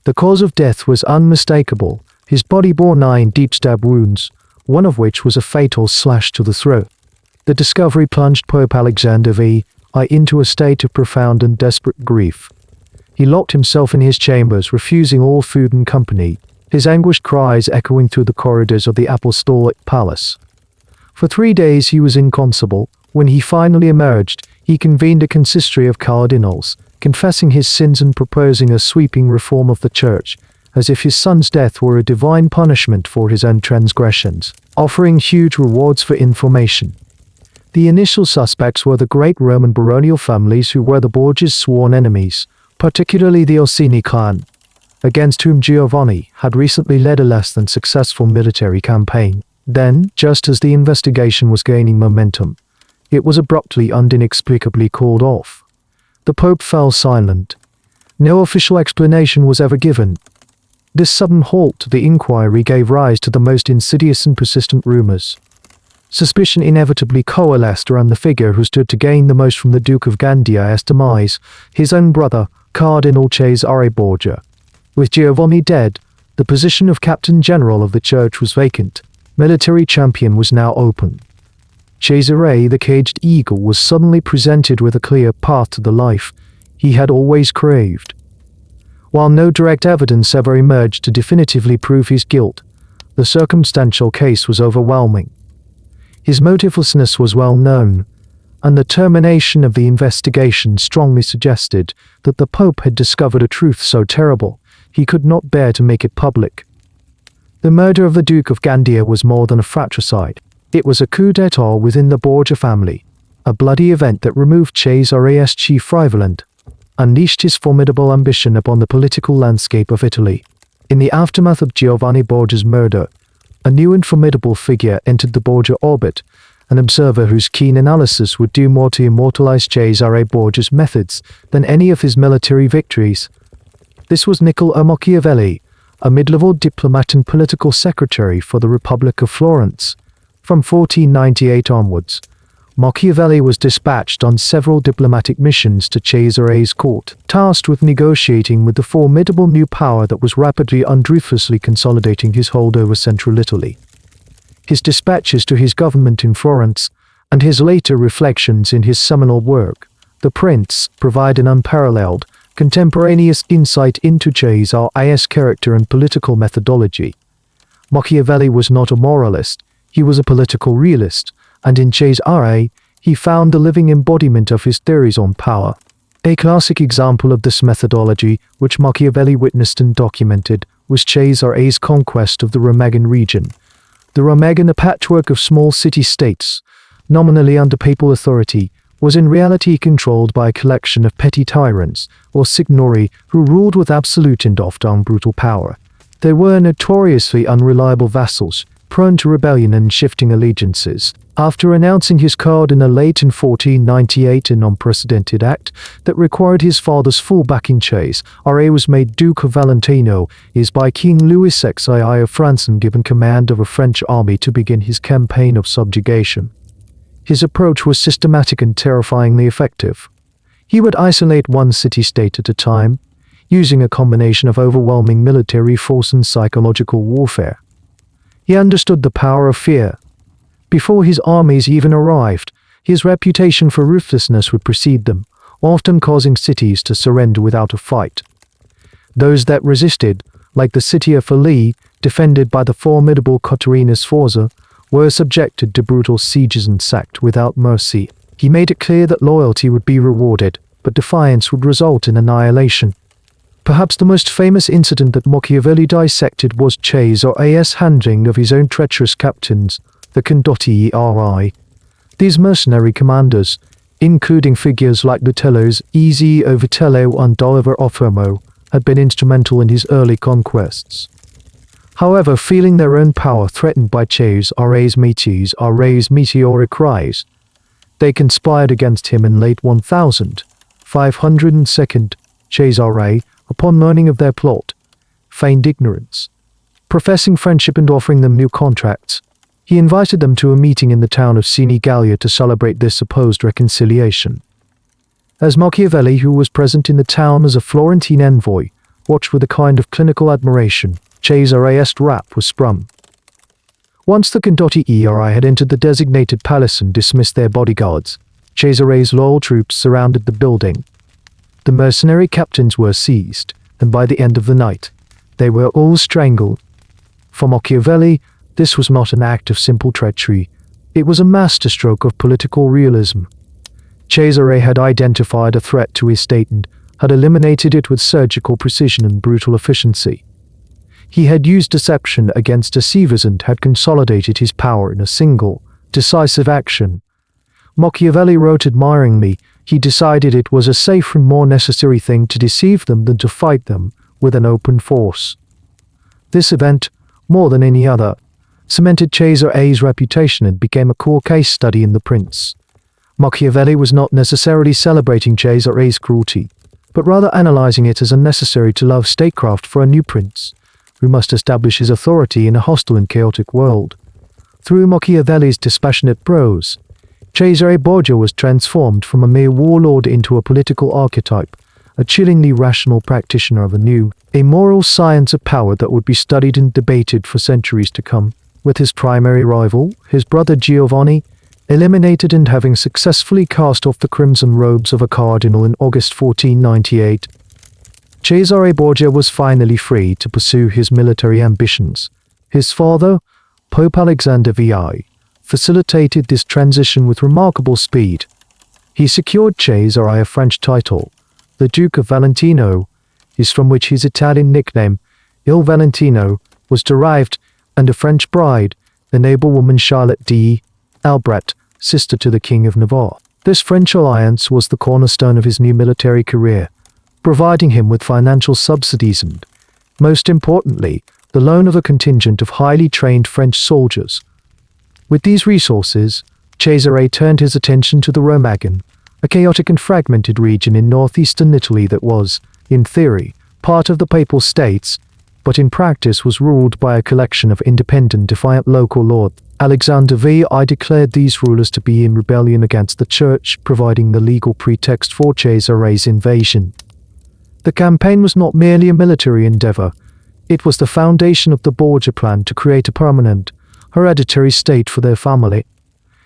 The cause of death was unmistakable. His body bore 9 deep stab wounds, one of which was a fatal slash to the throat. The discovery plunged Pope Alexander I into a state of profound and desperate grief. He locked himself in his chambers, refusing all food and company, his anguished cries echoing through the corridors of the apostolic palace. For 3 days he was inconsolable. When he finally emerged, he convened a consistory of cardinals, confessing his sins and proposing a sweeping reform of the church, as if his son's death were a divine punishment for his own transgressions, offering huge rewards for information. The initial suspects were the great Roman baronial families who were the Borgias' sworn enemies, particularly the Orsini clan, against whom Giovanni had recently led a less than successful military campaign. Then, just as the investigation was gaining momentum, it was abruptly and inexplicably called off. The Pope fell silent. No official explanation was ever given. This sudden halt to the inquiry gave rise to the most insidious and persistent rumors. Suspicion inevitably coalesced around the figure who stood to gain the most from the Duke of Gandia's demise, his own brother, Cardinal Cesare Borgia. With Giovanni dead, the position of Captain General of the Church was vacant. Military champion was now open. Cesare, the caged eagle, was suddenly presented with a clear path to the life he had always craved. While no direct evidence ever emerged to definitively prove his guilt, the circumstantial case was overwhelming. His motivelessness was well known, and the termination of the investigation strongly suggested that the Pope had discovered a truth so terrible he could not bear to make it public. The murder of the Duke of Gandia was more than a fratricide. It was a coup d'état within the Borgia family, a bloody event that removed Cesare's chief rival and unleashed his formidable ambition upon the political landscape of Italy. In the aftermath of Giovanni Borgia's murder, a new and formidable figure entered the Borgia orbit, an observer whose keen analysis would do more to immortalize Cesare Borgia's methods than any of his military victories. This was Niccolò Machiavelli, a mid-level diplomat and political secretary for the Republic of Florence. From 1498 onwards, Machiavelli was dispatched on several diplomatic missions to Cesare's court, tasked with negotiating with the formidable new power that was rapidly and ruthlessly consolidating his hold over central Italy. His dispatches to his government in Florence, and his later reflections in his seminal work, The Prince, provide an unparalleled, contemporaneous insight into Cesare's character and political methodology. Machiavelli was not a moralist, he was a political realist, and in Cesare, he found the living embodiment of his theories on power. A classic example of this methodology, which Machiavelli witnessed and documented, was Cesare's conquest of the Romagan region. The Romagan, a patchwork of small city-states, nominally under papal authority, was in reality controlled by a collection of petty tyrants, or signori, who ruled with absolute and often brutal power. They were notoriously unreliable vassals, prone to rebellion and shifting allegiances. After announcing his cardinalate in 1498, an unprecedented act that required his father's full backing, Cesare was made Duke of Valentino by King Louis XVI of France and given command of a French army to begin his campaign of subjugation. His approach was systematic and terrifyingly effective. He would isolate one city-state at a time, using a combination of overwhelming military force and psychological warfare. He understood the power of fear. Before his armies even arrived, his reputation for ruthlessness would precede them, often causing cities to surrender without a fight. Those that resisted, like the city of Forlì, defended by the formidable Caterina Sforza, were subjected to brutal sieges and sacked without mercy. He made it clear that loyalty would be rewarded, but defiance would result in annihilation. Perhaps the most famous incident that Machiavelli dissected was Cesare's handling of his own treacherous captains, the cardinal-turned-warlord. These mercenary commanders, including figures like Lutello's Easy Ovitello and Oliver Offermo, had been instrumental in his early conquests. However, feeling their own power threatened by Cesare's meteoric rise, they conspired against him in late 1502. Cesare, upon learning of their plot, feigned ignorance. Professing friendship and offering them new contracts, he invited them to a meeting in the town of Senigallia to celebrate this supposed reconciliation. As Machiavelli, who was present in the town as a Florentine envoy, watched with a kind of clinical admiration, Cesare's trap was sprung. Once the cardinal-turned-warlord had entered the designated palace and dismissed their bodyguards, Cesare's loyal troops surrounded the building. The mercenary captains were seized, and by the end of the night, they were all strangled. For Machiavelli, this was not an act of simple treachery. It was a masterstroke of political realism. Cesare had identified a threat to his state and had eliminated it with surgical precision and brutal efficiency. He had used deception against deceivers and had consolidated his power in a single, decisive action. Machiavelli wrote admiringly, he decided it was a safer and more necessary thing to deceive them than to fight them with an open force. This event, more than any other, cemented Cesare's reputation and became a core case study in The Prince. Machiavelli was not necessarily celebrating Cesare's cruelty, but rather analyzing it as unnecessary to love statecraft for a new prince, who must establish his authority in a hostile and chaotic world. Through Machiavelli's dispassionate prose, Cesare Borgia was transformed from a mere warlord into a political archetype, a chillingly rational practitioner of a moral science of power that would be studied and debated for centuries to come. With his primary rival, his brother Giovanni, eliminated and having successfully cast off the crimson robes of a cardinal in August 1498, Cesare Borgia was finally free to pursue his military ambitions. His father, Pope Alexander VI, facilitated this transition with remarkable speed. He secured Cesare a French title, the Duke of Valentino, is from which his Italian nickname, Il Valentino, was derived, and a French bride, the noblewoman Charlotte d'Albret, sister to the King of Navarre. This French alliance was the cornerstone of his new military career, providing him with financial subsidies and, most importantly, the loan of a contingent of highly trained French soldiers. With these resources, Cesare turned his attention to the Remagen, a chaotic and fragmented region in northeastern Italy that was, in theory, part of the Papal States, but in practice was ruled by a collection of independent, defiant local lords. Alexander VI declared these rulers to be in rebellion against the Church, providing the legal pretext for Cesare's invasion. The campaign was not merely a military endeavor, it was the foundation of the Borgia plan to create a permanent, hereditary state for their family.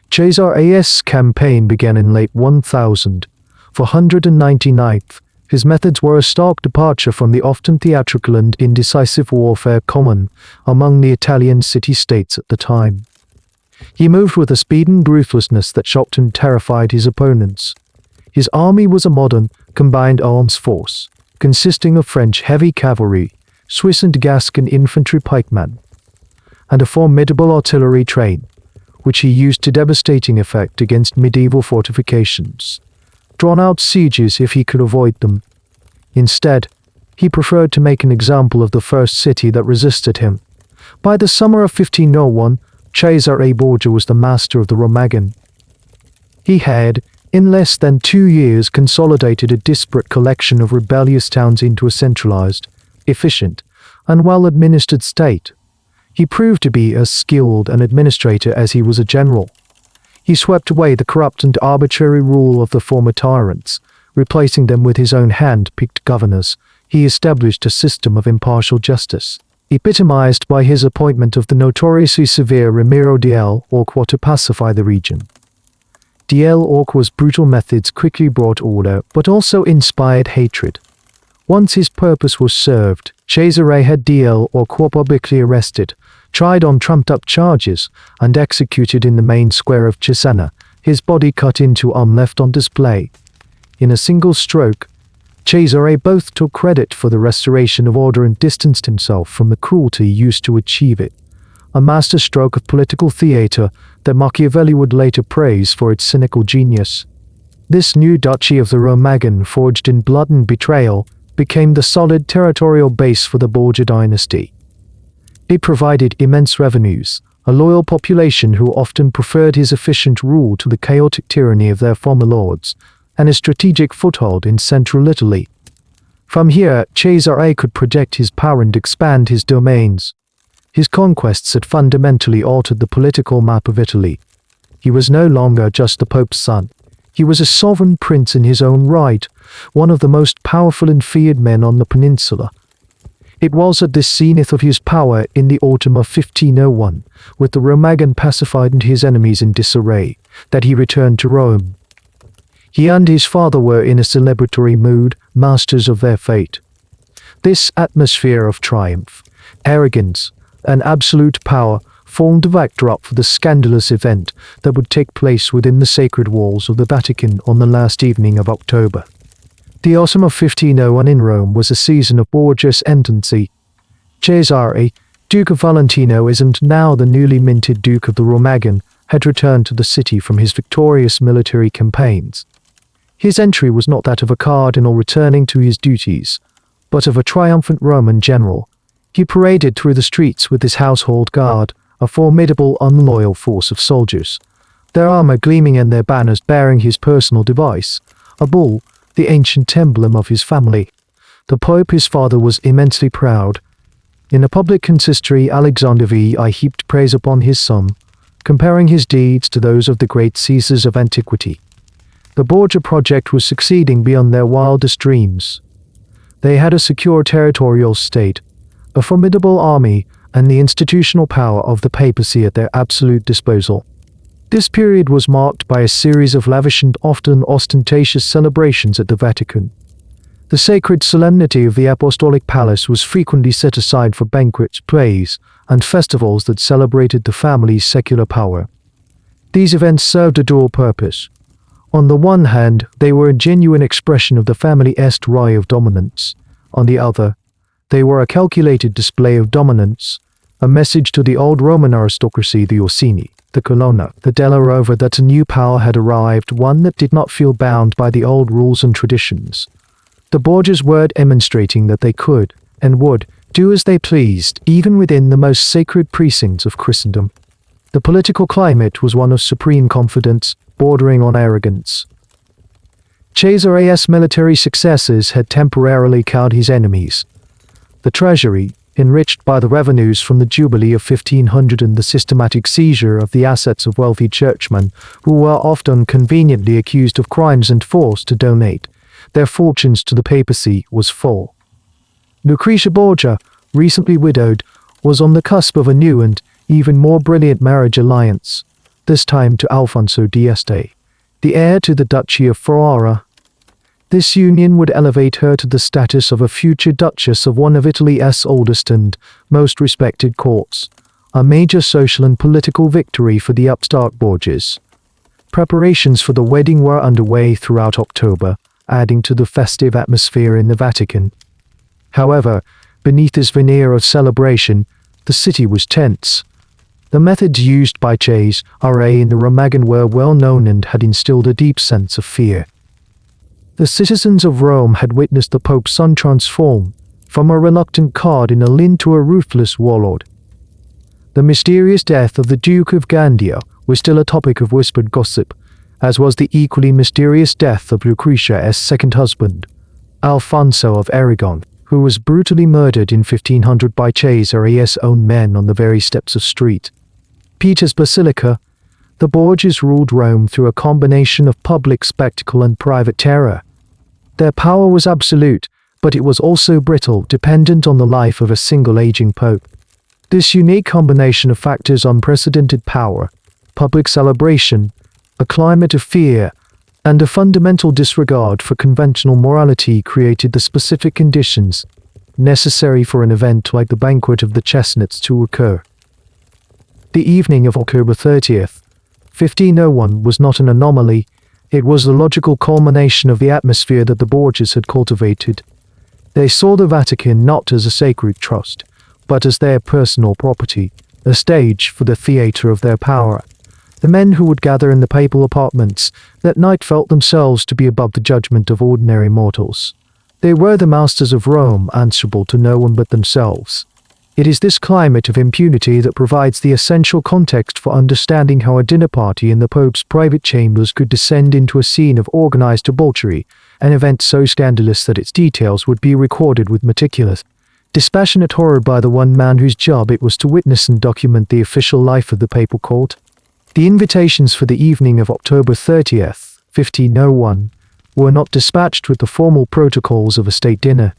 Cesare's campaign began in late 1499. His methods were a stark departure from the often theatrical and indecisive warfare common among the Italian city-states at the time. He moved with a speed and ruthlessness that shocked and terrified his opponents. His army was a modern, combined arms force, consisting of French heavy cavalry, Swiss and Gascon infantry pikemen, and a formidable artillery train, which he used to devastating effect against medieval fortifications. Drawn-out sieges if he could avoid them. Instead, he preferred to make an example of the first city that resisted him. By the summer of 1501, Cesare Borgia was the master of the Remagen. He had, in less than 2 years, consolidated a disparate collection of rebellious towns into a centralized, efficient, and well-administered state. He proved to be as skilled an administrator as he was a general. He swept away the corrupt and arbitrary rule of the former tyrants, replacing them with his own hand-picked governors. He established a system of impartial justice, epitomized by his appointment of the notoriously severe Ramiro del Orque to pacify the region. Del Orque's brutal methods quickly brought order, but also inspired hatred. Once his purpose was served, Cesare had Del Orque publicly arrested, tried on trumped-up charges, and executed in the main square of Cesena, his body cut into and left on display. In a single stroke, Cesare both took credit for the restoration of order and distanced himself from the cruelty used to achieve it. a masterstroke of political theatre that Machiavelli would later praise for its cynical genius. This new duchy of the Romagna, forged in blood and betrayal, became the solid territorial base for the Borgia dynasty. It provided immense revenues, a loyal population who often preferred his efficient rule to the chaotic tyranny of their former lords, and a strategic foothold in central Italy. From here, Cesare could project his power and expand his domains. His conquests had fundamentally altered the political map of Italy. He was no longer just the Pope's son. He was a sovereign prince in his own right, one of the most powerful and feared men on the peninsula. It was at this zenith of his power in the autumn of 1501, with the Romagna pacified and his enemies in disarray, that he returned to Rome. He and his father were in a celebratory mood, masters of their fate. This atmosphere of triumph, arrogance, and absolute power formed the backdrop for the scandalous event that would take place within the sacred walls of the Vatican on the last evening of October. The autumn of 1501 in Rome was a season of Borgia's ascendancy. Cesare, Duke of Valentino, and now the newly minted Duke of the Romagna, had returned to the city from his victorious military campaigns. His entry was not that of a cardinal returning to his duties, but of a triumphant Roman general. He paraded through the streets with his household guard, a formidable, unloyal force of soldiers, their armor gleaming and their banners bearing his personal device, a bull, the ancient emblem of his family. The Pope, his father, was immensely proud. In a public consistory, Alexander VI heaped praise upon his son, comparing his deeds to those of the great Caesars of antiquity. The Borgia project was succeeding beyond their wildest dreams. They had a secure territorial state, a formidable army, and the institutional power of the papacy at their absolute disposal. This period was marked by a series of lavish and often ostentatious celebrations at the Vatican. The sacred solemnity of the Apostolic Palace was frequently set aside for banquets, plays, and festivals that celebrated the family's secular power. These events served a dual purpose. On the one hand, they were a genuine expression of the family's right of dominance. On the other, they were a calculated display of dominance, a message to the old Roman aristocracy, the Orsini, the Colonna, the Della Rovere, that a new power had arrived, one that did not feel bound by the old rules and traditions. The Borgias were demonstrating that they could, and would, do as they pleased, even within the most sacred precincts of Christendom. The political climate was one of supreme confidence, bordering on arrogance. Cesare's military successes had temporarily cowed his enemies. The treasury, enriched by the revenues from the Jubilee of 1500 and the systematic seizure of the assets of wealthy churchmen who were often conveniently accused of crimes and forced to donate their fortunes to the papacy, was full. Lucretia Borgia, recently widowed, was on the cusp of a new and even more brilliant marriage alliance, this time to Alfonso d'Este, the heir to the Duchy of Ferrara. This union would elevate her to the status of a future duchess of one of Italy's oldest and most respected courts, a major social and political victory for the upstart Borgias. Preparations for the wedding were underway throughout October, adding to the festive atmosphere in the Vatican. However, beneath this veneer of celebration, the city was tense. The methods used by Cesare in the Romagna were well known and had instilled a deep sense of fear. The citizens of Rome had witnessed the Pope's son transform from a reluctant cardinal into a ruthless warlord. The mysterious death of the Duke of Gandia was still a topic of whispered gossip, as was the equally mysterious death of Lucretia's second husband, Alfonso of Aragon, who was brutally murdered in 1500 by Cesare's own men on the very steps of St. Peter's Basilica. The Borgias ruled Rome through a combination of public spectacle and private terror. Their power was absolute, but it was also brittle, dependent on the life of a single aging pope. This unique combination of factors: unprecedented power, public celebration, a climate of fear, and a fundamental disregard for conventional morality created the specific conditions necessary for an event like the Banquet of the Chestnuts to occur. The evening of October 30th, 1501 was not an anomaly, it was the logical culmination of the atmosphere that the Borgias had cultivated. They saw the Vatican not as a sacred trust, but as their personal property, a stage for the theatre of their power. The men who would gather in the papal apartments that night felt themselves to be above the judgment of ordinary mortals. They were the masters of Rome, answerable to no one but themselves. It is this climate of impunity that provides the essential context for understanding how a dinner party in the Pope's private chambers could descend into a scene of organized debauchery, an event so scandalous that its details would be recorded with meticulous, dispassionate horror by the one man whose job it was to witness and document the official life of the papal court. The invitations for the evening of October 30th, 1501, were not dispatched with the formal protocols of a state dinner.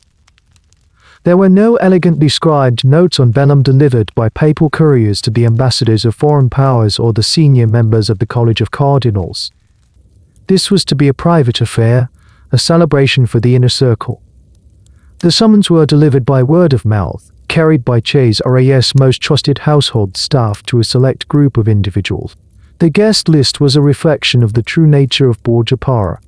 There were no elegantly scribed notes on vellum delivered by papal couriers to the ambassadors of foreign powers or the senior members of the College of Cardinals. This was to be a private affair, a celebration for the inner circle. The summons were delivered by word of mouth, carried by Cesare's most trusted household staff to a select group of individuals. The guest list was a reflection of the true nature of Borgia Papacy.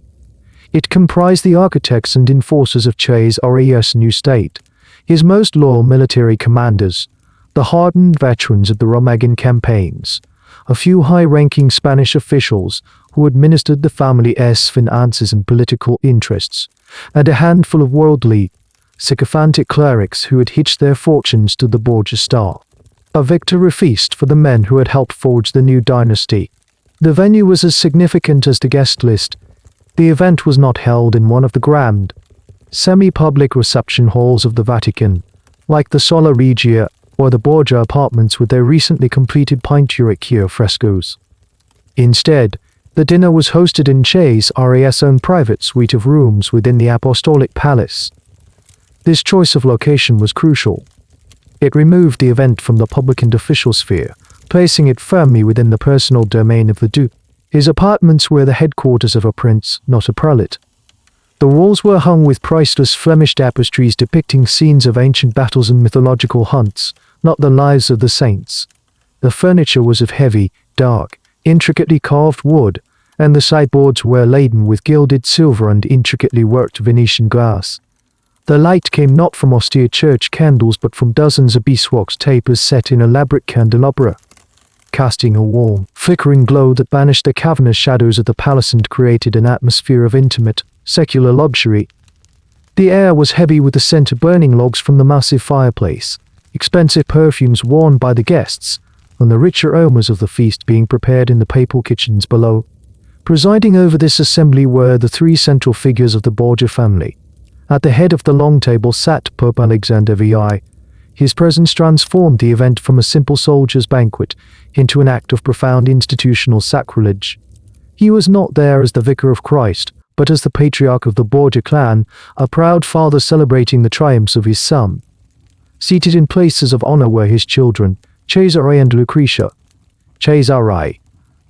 It comprised the architects and enforcers of Cesare's new state, his most loyal military commanders, the hardened veterans of the Romagan campaigns, a few high-ranking Spanish officials who administered the family's finances and political interests, and a handful of worldly, sycophantic clerics who had hitched their fortunes to the Borgia star. A victory feast for the men who had helped forge the new dynasty. The venue was as significant as the guest list. The event was not held in one of the grand, semi-public reception halls of the Vatican, like the Sala Regia or the Borgia apartments with their recently completed pinturic frescoes. Instead, the dinner was hosted in Cesare's own private suite of rooms within the Apostolic Palace. This choice of location was crucial. It removed the event from the public and official sphere, placing it firmly within the personal domain of the Duke. His apartments were the headquarters of a prince, not a prelate. The walls were hung with priceless Flemish tapestries depicting scenes of ancient battles and mythological hunts, not the lives of the saints. The furniture was of heavy, dark, intricately carved wood, and the sideboards were laden with gilded silver and intricately worked Venetian glass. The light came not from austere church candles but from dozens of beeswax tapers set in elaborate candelabra, casting a warm, flickering glow that banished the cavernous shadows of the palace and created an atmosphere of intimate, secular luxury. The air was heavy with the scent of burning logs from the massive fireplace, expensive perfumes worn by the guests, and the richer aromas of the feast being prepared in the papal kitchens below. Presiding over this assembly were the three central figures of the Borgia family. At the head of the long table sat Pope Alexander VI. His presence transformed the event from a simple soldier's banquet into an act of profound institutional sacrilege. He was not there as the vicar of Christ, but as the patriarch of the Borgia clan, a proud father celebrating the triumphs of his son. Seated in places of honor were his children, Cesare and Lucretia. Cesare,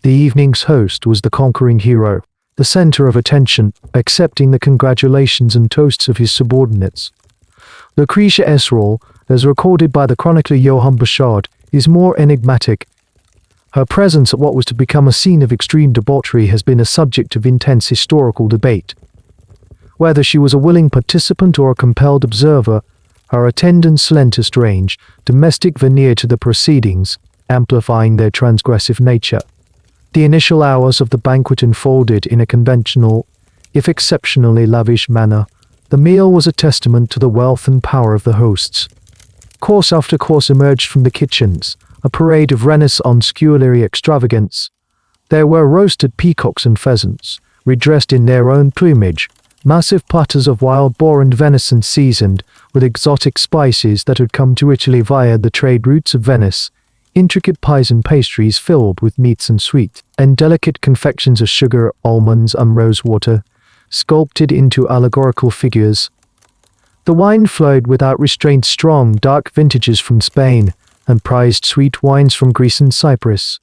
the evening's host, was the conquering hero, the center of attention, accepting the congratulations and toasts of his subordinates. Lucretia's role, as recorded by the chronicler Johann Burchard, is more enigmatic. Her presence at what was to become a scene of extreme debauchery has been a subject of intense historical debate. Whether she was a willing participant or a compelled observer, her attendance lent a strange, domestic veneer to the proceedings, amplifying their transgressive nature. The initial hours of the banquet unfolded in a conventional, if exceptionally lavish manner. The meal was a testament to the wealth and power of the hosts. Course after course emerged from the kitchens, a parade of Renaissance culinary extravagance. There were roasted peacocks and pheasants, redressed in their own plumage, massive platters of wild boar and venison seasoned with exotic spices that had come to Italy via the trade routes of Venice, intricate pies and pastries filled with meats and sweet, and delicate confections of sugar, almonds, and rosewater, sculpted into allegorical figures. The wine flowed without restraint, strong, dark vintages from Spain, and prized sweet wines from Greece and Cyprus.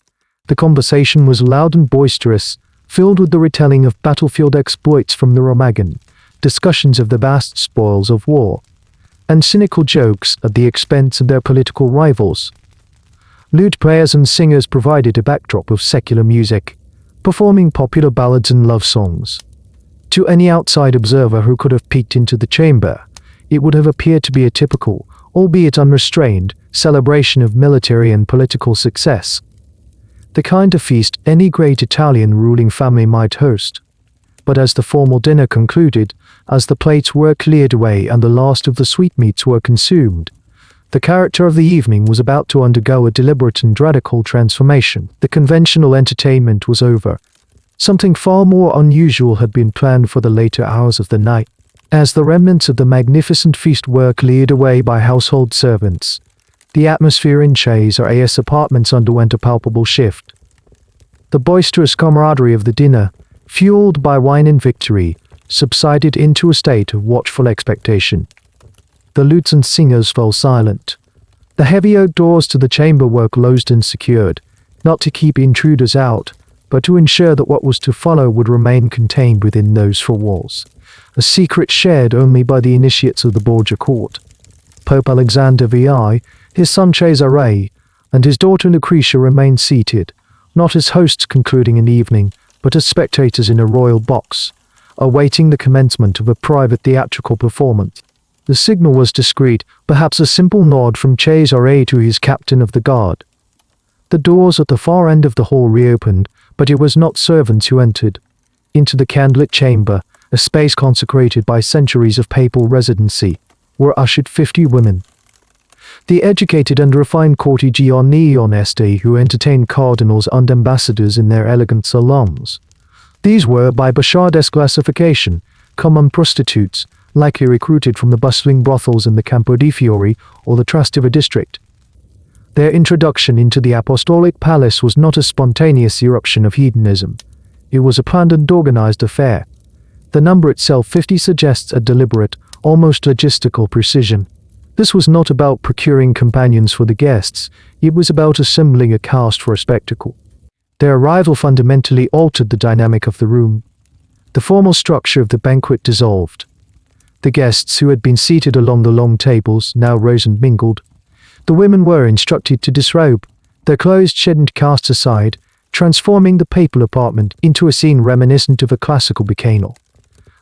The conversation was loud and boisterous, filled with the retelling of battlefield exploits from the Romagan, discussions of the vast spoils of war, and cynical jokes at the expense of their political rivals. Lute players and singers provided a backdrop of secular music, performing popular ballads and love songs. To any outside observer who could have peeked into the chamber, it would have appeared to be a typical, albeit unrestrained, celebration of military and political success. The kind of feast any great Italian ruling family might host. But as the formal dinner concluded, as the plates were cleared away and the last of the sweetmeats were consumed, the character of the evening was about to undergo a deliberate and radical transformation. The conventional entertainment was over. Something far more unusual had been planned for the later hours of the night. As the remnants of the magnificent feast were cleared away by household servants, the atmosphere in Cesare's apartments underwent a palpable shift. The boisterous camaraderie of the dinner, fueled by wine and victory, subsided into a state of watchful expectation. The lutes and singers fell silent. The heavy oak doors to the chamber were closed and secured, not to keep intruders out, but to ensure that what was to follow would remain contained within those four walls, a secret shared only by the initiates of the Borgia court. Pope Alexander VI, his son Cesare, and his daughter Lucretia remained seated, not as hosts concluding an evening, but as spectators in a royal box, awaiting the commencement of a private theatrical performance. The signal was discreet, perhaps a simple nod from Cesare to his captain of the guard. The doors at the far end of the hall reopened, but it was not servants who entered. Into the candlelit chamber, a space consecrated by centuries of papal residency, were ushered 50 women. The educated and refined cortegi onesti who entertained cardinals and ambassadors in their elegant salons. These were, by Bouchardesque classification, common prostitutes, likely recruited from the bustling brothels in the Campo di Fiori or the Trastevere district. Their introduction into the apostolic palace was not a spontaneous eruption of hedonism. It was a planned and organized affair. The number itself, 50, suggests a deliberate, almost logistical precision. This was not about procuring companions for the guests, it was about assembling a cast for a spectacle. Their arrival fundamentally altered the dynamic of the room. The formal structure of the banquet dissolved. The guests who had been seated along the long tables now rose and mingled. The women were instructed to disrobe, their clothes shed and cast aside, transforming the papal apartment into a scene reminiscent of a classical bacchanal.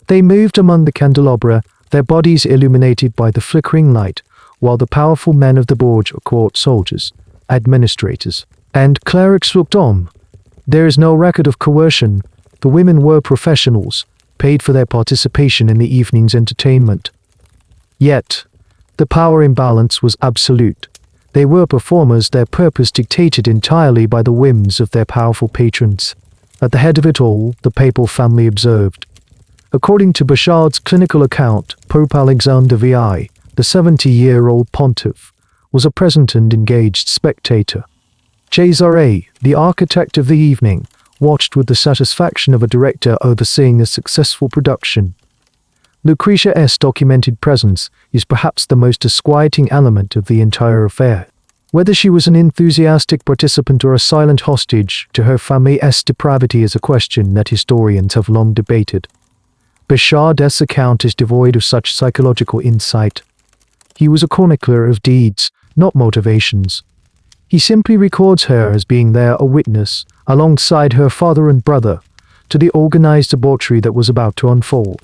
They moved among the candelabra, their bodies illuminated by the flickering light, while the powerful men of the Borgia court, soldiers, administrators, and clerics looked on. There is no record of coercion. The women were professionals, paid for their participation in the evening's entertainment. Yet, the power imbalance was absolute. They were performers, their purpose dictated entirely by the whims of their powerful patrons. At the head of it all, the papal family observed. According to Bouchard's clinical account, Pope Alexander VI, the 70-year-old pontiff, was a present and engaged spectator. Cesare, the architect of the evening, watched with the satisfaction of a director overseeing a successful production. Lucretia's documented presence is perhaps the most disquieting element of the entire affair. Whether she was an enthusiastic participant or a silent hostage to her family's depravity is a question that historians have long debated. Bouchard's account is devoid of such psychological insight. He was a chronicler of deeds, not motivations. He simply records her as being there, a witness, alongside her father and brother, to the organized debauchery that was about to unfold.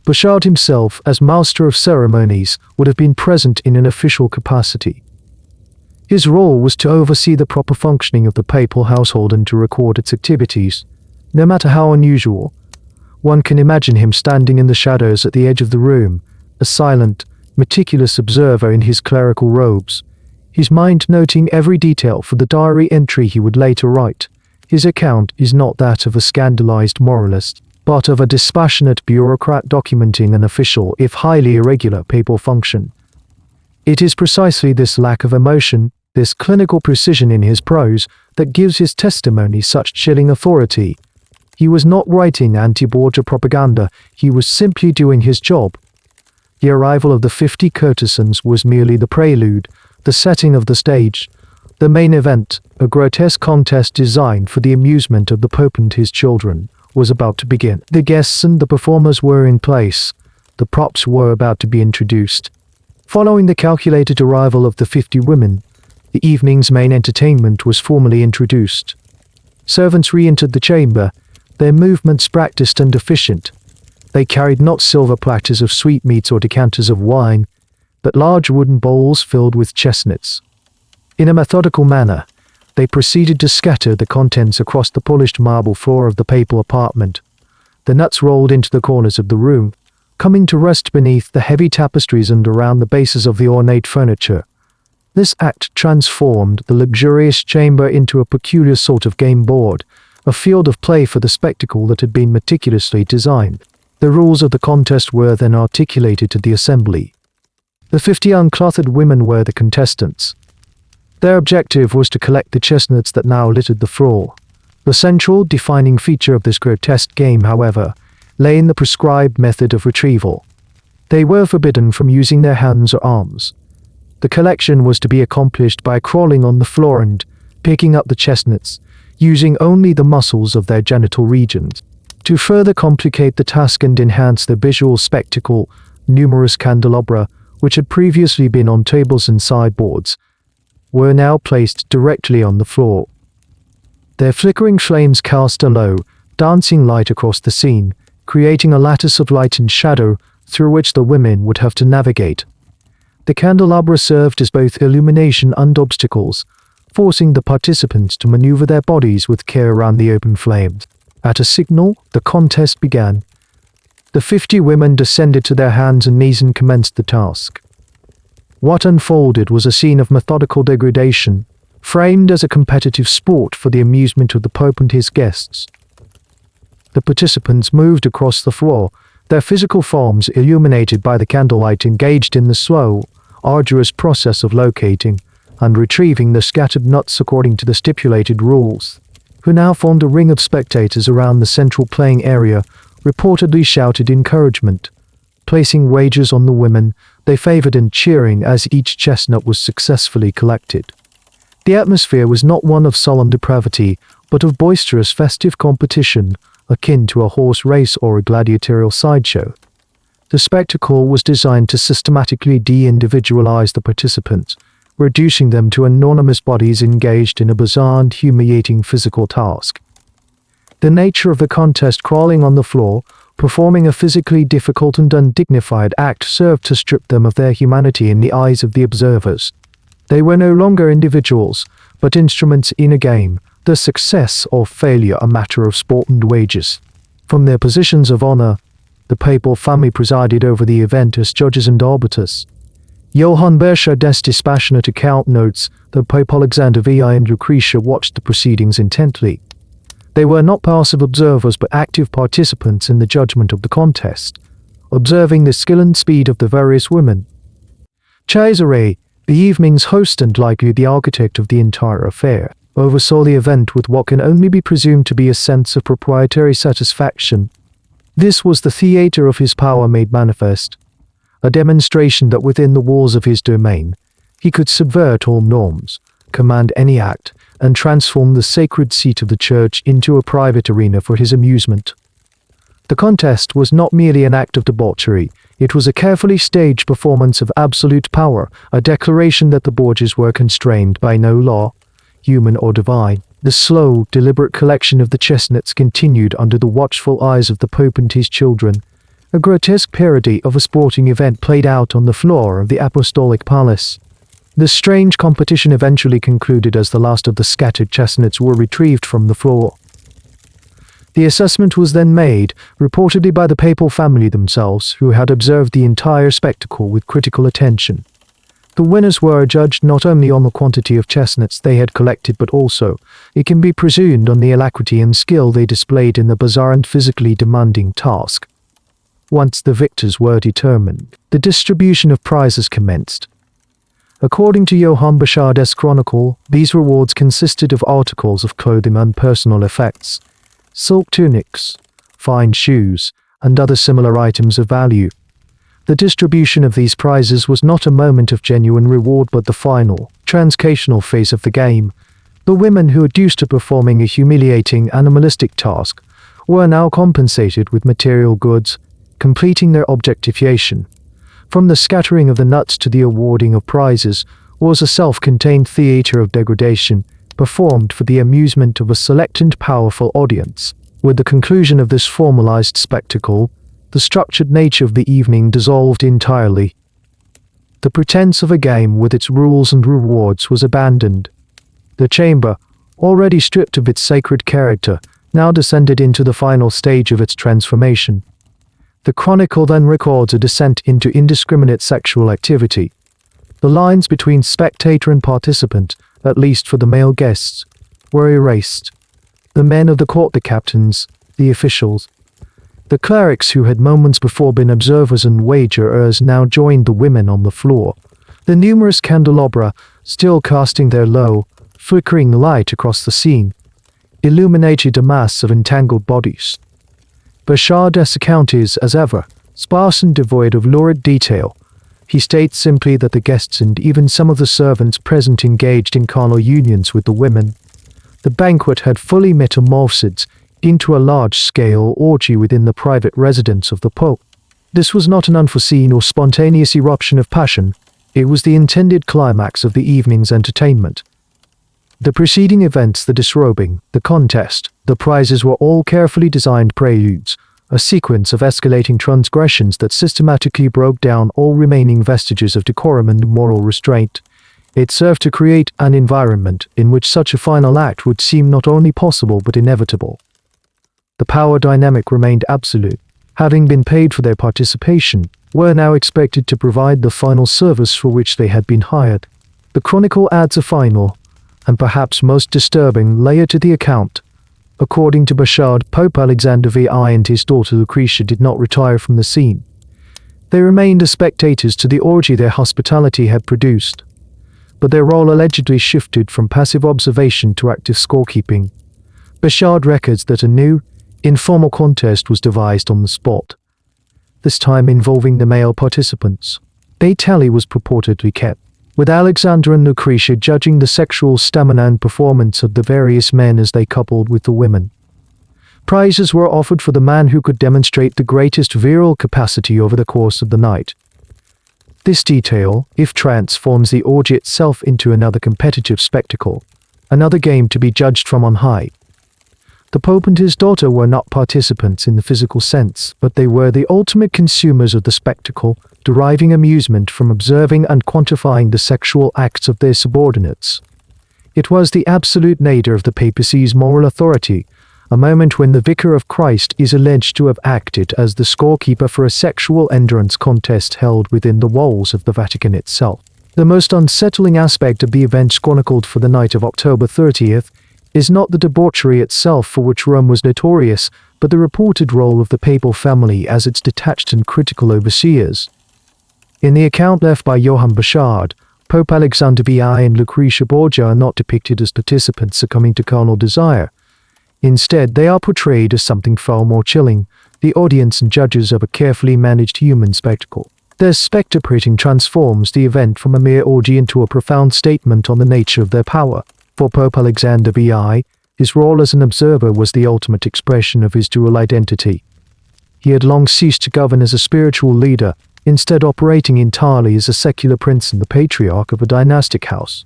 Bouchard himself, as master of ceremonies, would have been present in an official capacity. His role was to oversee the proper functioning of the papal household and to record its activities, no matter how unusual. One can imagine him standing in the shadows at the edge of the room, a silent, meticulous observer in his clerical robes, his mind noting every detail for the diary entry he would later write. His account is not that of a scandalized moralist, but of a dispassionate bureaucrat documenting an official, if highly irregular, papal function. It is precisely this lack of emotion, this clinical precision in his prose, that gives his testimony such chilling authority. He was not writing anti-Borgia propaganda, he was simply doing his job. The arrival of the 50 courtesans was merely the prelude, the setting of the stage. The main event, a grotesque contest designed for the amusement of the Pope and his children, was about to begin. The guests and the performers were in place. The props were about to be introduced. Following the calculated arrival of the 50 women, the evening's main entertainment was formally introduced. Servants re-entered the chamber, their movements practiced and efficient. They carried not silver platters of sweetmeats or decanters of wine. but large wooden bowls filled with chestnuts. In a methodical manner, they proceeded to scatter the contents across the polished marble floor of the papal apartment. The nuts rolled into the corners of the room, coming to rest beneath the heavy tapestries and around the bases of the ornate furniture. This act transformed the luxurious chamber into a peculiar sort of game board, a field of play for the spectacle that had been meticulously designed. The rules of the contest were then articulated to the assembly. The 50 unclothed women were the contestants. Their objective was to collect the chestnuts that now littered the floor. The central, defining feature of this grotesque game, however, lay in the prescribed method of retrieval. They were forbidden from using their hands or arms. The collection was to be accomplished by crawling on the floor and picking up the chestnuts, using only the muscles of their genital regions. To further complicate the task and enhance the visual spectacle, numerous candelabra, which had previously been on tables and sideboards, were now placed directly on the floor. Their flickering flames cast a low, dancing light across the scene, creating a lattice of light and shadow through which the women would have to navigate. The candelabra served as both illumination and obstacles, forcing the participants to maneuver their bodies with care around the open flames. At a signal, the contest began. The 50 women descended to their hands and knees and commenced the task. What unfolded was a scene of methodical degradation, framed as a competitive sport for the amusement of the Pope and his guests. The participants moved across the floor, their physical forms illuminated by the candlelight, engaged in the slow, arduous process of locating and retrieving the scattered nuts according to the stipulated rules. Who now formed a ring of spectators around the central playing area, reportedly shouted encouragement. Placing wagers on the women, they favored and cheering as each chestnut was successfully collected. The atmosphere was not one of solemn depravity, but of boisterous festive competition, akin to a horse race or a gladiatorial sideshow. The spectacle was designed to systematically de-individualize the participants, reducing them to anonymous bodies engaged in a bizarre and humiliating physical task. The nature of the contest, crawling on the floor, performing a physically difficult and undignified act, served to strip them of their humanity in the eyes of the observers. They were no longer individuals, but instruments in a game, the success or failure a matter of sport and wages. From their positions of honor, the papal family presided over the event as judges and arbiters. Johann Berchard's dispassionate account notes that Pope Alexander VI and Lucretia watched the proceedings intently. They were not passive observers but active participants in the judgment of the contest, observing the skill and speed of the various women. Cesare, the evening's host and likely the architect of the entire affair, oversaw the event with what can only be presumed to be a sense of proprietary satisfaction. This was the theater of his power made manifest, a demonstration that within the walls of his domain, he could subvert all norms, command any act, and transform the sacred seat of the church into a private arena for his amusement. The contest was not merely an act of debauchery, it was a carefully staged performance of absolute power, a declaration that the Borgias were constrained by no law, human or divine. The slow, deliberate collection of the chestnuts continued under the watchful eyes of the Pope and his children. A grotesque parody of a sporting event played out on the floor of the Apostolic Palace. The strange competition eventually concluded as the last of the scattered chestnuts were retrieved from the floor. The assessment was then made, reportedly by the papal family themselves, who had observed the entire spectacle with critical attention. The winners were judged not only on the quantity of chestnuts they had collected but also, it can be presumed, on the alacrity and skill they displayed in the bizarre and physically demanding task. Once the victors were determined, the distribution of prizes commenced. According to Johann Burchard's Chronicle, these rewards consisted of articles of clothing and personal effects, silk tunics, fine shoes, and other similar items of value. The distribution of these prizes was not a moment of genuine reward but the final, transcational phase of the game. The women who had used to performing a humiliating animalistic task were now compensated with material goods, completing their objectification. From the scattering of the nuts to the awarding of prizes was a self-contained theater of degradation, performed for the amusement of a select and powerful audience. With the conclusion of this formalized spectacle, the structured nature of the evening dissolved entirely. The pretense of a game with its rules and rewards was abandoned. The chamber, already stripped of its sacred character, now descended into the final stage of its transformation. The Chronicle then records a descent into indiscriminate sexual activity. The lines between spectator and participant, at least for the male guests, were erased. The men of the court, the captains, the officials, the clerics who had moments before been observers and wagerers now joined the women on the floor, the numerous candelabra still casting their low, flickering light across the scene, illuminated a mass of entangled bodies. Bashard's account is, as ever, sparse and devoid of lurid detail. He states simply that the guests and even some of the servants present engaged in carnal unions with the women. The banquet had fully metamorphosed into a large-scale orgy within the private residence of the Pope. This was not an unforeseen or spontaneous eruption of passion, it was the intended climax of the evening's entertainment. The preceding events, the disrobing, the contest, the prizes were all carefully designed preludes, a sequence of escalating transgressions that systematically broke down all remaining vestiges of decorum and moral restraint. It served to create an environment in which such a final act would seem not only possible but inevitable. The power dynamic remained absolute. Having been paid for their participation, were now expected to provide the final service for which they had been hired. The Chronicle adds a final, and perhaps most disturbing, layer to the account. According to Bashard, Pope Alexander VI and his daughter Lucretia did not retire from the scene. They remained as spectators to the orgy their hospitality had produced, but their role allegedly shifted from passive observation to active scorekeeping. Bashard records that a new, informal contest was devised on the spot, this time involving the male participants. A tally was purportedly kept, with Alexander and Lucretia judging the sexual stamina and performance of the various men as they coupled with the women. Prizes were offered for the man who could demonstrate the greatest virile capacity over the course of the night. This detail, if transforms the orgy itself into another competitive spectacle, another game to be judged from on high. The Pope and his daughter were not participants in the physical sense, but they were the ultimate consumers of the spectacle, deriving amusement from observing and quantifying the sexual acts of their subordinates. It was the absolute nadir of the papacy's moral authority, a moment when the Vicar of Christ is alleged to have acted as the scorekeeper for a sexual endurance contest held within the walls of the Vatican itself. The most unsettling aspect of the events chronicled for the night of October 30th is not the debauchery itself, for which Rome was notorious, but the reported role of the papal family as its detached and critical overseers. In the account left by Johann Bashard, Pope Alexander VI and Lucretia Borgia are not depicted as participants succumbing to carnal desire. Instead, they are portrayed as something far more chilling, the audience and judges of a carefully managed human spectacle. Their spectating transforms the event from a mere orgy into a profound statement on the nature of their power. For Pope Alexander VI, his role as an observer was the ultimate expression of his dual identity. He had long ceased to govern as a spiritual leader, instead operating entirely as a secular prince and the patriarch of a dynastic house.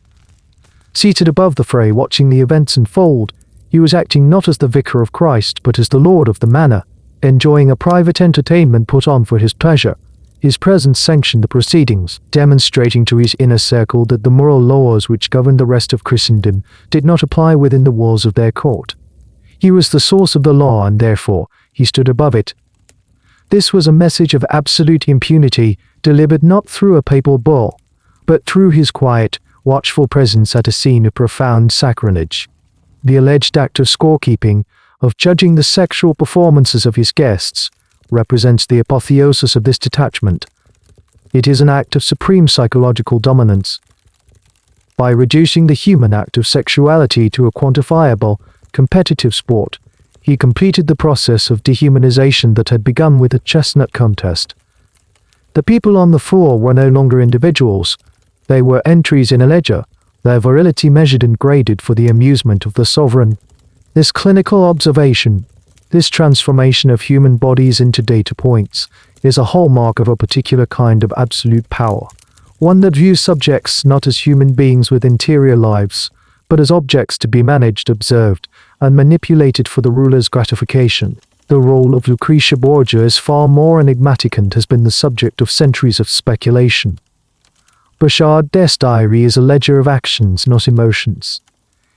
Seated above the fray watching the events unfold, he was acting not as the Vicar of Christ but as the Lord of the Manor, enjoying a private entertainment put on for his pleasure. His presence sanctioned the proceedings, demonstrating to his inner circle that the moral laws which governed the rest of Christendom did not apply within the walls of their court. He was the source of the law and therefore he stood above it. This was a message of absolute impunity, delivered not through a papal bull, but through his quiet, watchful presence at a scene of profound sacrilege. The alleged act of scorekeeping, of judging the sexual performances of his guests, represents the apotheosis of this detachment. It is an act of supreme psychological dominance. By reducing the human act of sexuality to a quantifiable, competitive sport, he completed the process of dehumanization that had begun with the Chestnut contest. The people on the floor were no longer individuals, they were entries in a ledger, their virility measured and graded for the amusement of the sovereign. This clinical observation, this transformation of human bodies into data points, is a hallmark of a particular kind of absolute power, one that views subjects not as human beings with interior lives, but as objects to be managed, observed, and manipulated for the ruler's gratification. The role of Lucretia Borgia is far more enigmatic and has been the subject of centuries of speculation. Borgia's diary is a ledger of actions, not emotions.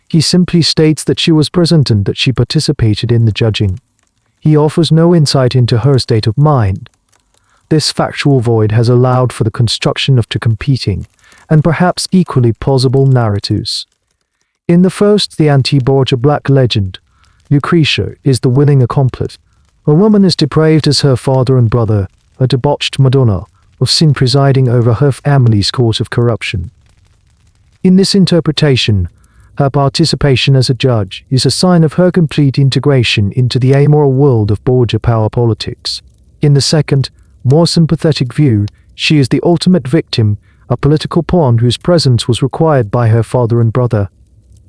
He simply states that she was present and that she participated in the judging. He offers no insight into her state of mind. This factual void has allowed for the construction of two competing, and perhaps equally plausible narratives. In the first, the anti-Borgia black legend, Lucretia is the willing accomplice. A woman as depraved as her father and brother, a debauched Madonna, of sin presiding over her family's course of corruption. In this interpretation, her participation as a judge is a sign of her complete integration into the amoral world of Borgia power politics. In the second, more sympathetic view, she is the ultimate victim, a political pawn whose presence was required by her father and brother.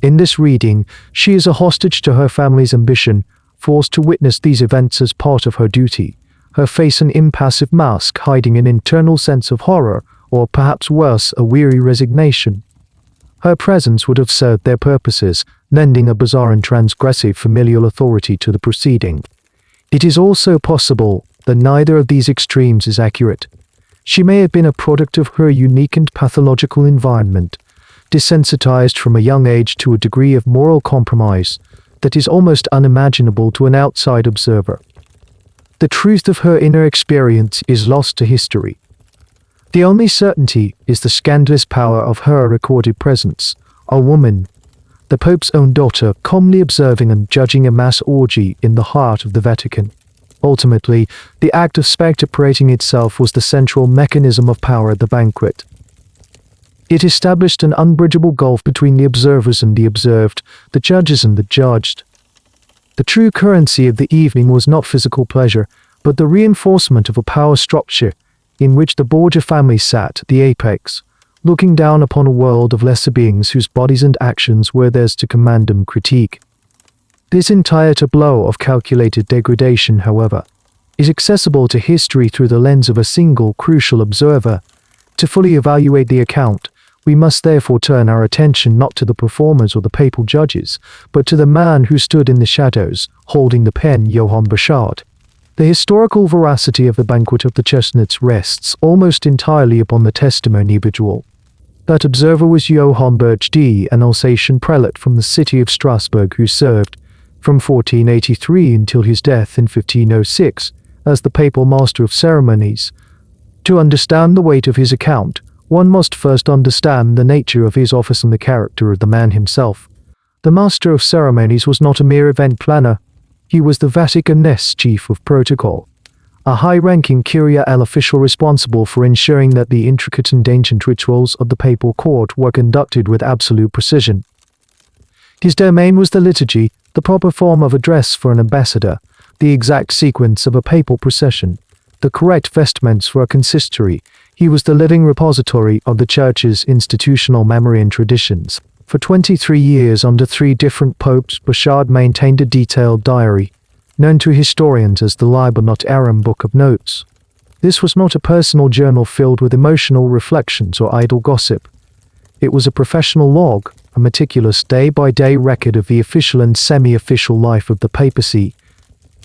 In this reading, she is a hostage to her family's ambition, forced to witness these events as part of her duty, her face an impassive mask hiding an internal sense of horror, or perhaps worse, a weary resignation. Her presence would have served their purposes, lending a bizarre and transgressive familial authority to the proceeding. It is also possible that neither of these extremes is accurate. She may have been a product of her unique and pathological environment, desensitized from a young age to a degree of moral compromise that is almost unimaginable to an outside observer. The truth of her inner experience is lost to history. The only certainty is the scandalous power of her recorded presence, a woman, the Pope's own daughter, calmly observing and judging a mass orgy in the heart of the Vatican. Ultimately, the act of spectating itself was the central mechanism of power at the banquet. It established an unbridgeable gulf between the observers and the observed, the judges and the judged. The true currency of the evening was not physical pleasure, but the reinforcement of a power structure in which the Borgia family sat at the apex, looking down upon a world of lesser beings whose bodies and actions were theirs to command and critique. This entire tableau of calculated degradation, however, is accessible to history through the lens of a single crucial observer. To fully evaluate the account, we must therefore turn our attention not to the performers or the papal judges, but to the man who stood in the shadows, holding the pen, Johann Borgia. The historical veracity of the Banquet of the Chestnuts rests almost entirely upon the testimony of individual. That observer was Johann Borgia, an Alsatian prelate from the city of Strasbourg who served, from 1483 until his death in 1506, as the papal master of ceremonies. To understand the weight of his account, one must first understand the nature of his office and the character of the man himself. The master of ceremonies was not a mere event planner. He was the Vatican's chief of protocol, a high-ranking curial official responsible for ensuring that the intricate and ancient rituals of the papal court were conducted with absolute precision. His domain was the liturgy, the proper form of address for an ambassador, the exact sequence of a papal procession, the correct vestments for a consistory. He was the living repository of the Church's institutional memory and traditions. For 23 years under 3 different popes, Borgia maintained a detailed diary, known to historians as the Liber Notarum Book of Notes. This was not a personal journal filled with emotional reflections or idle gossip. It was a professional log, a meticulous day-by-day record of the official and semi-official life of the papacy.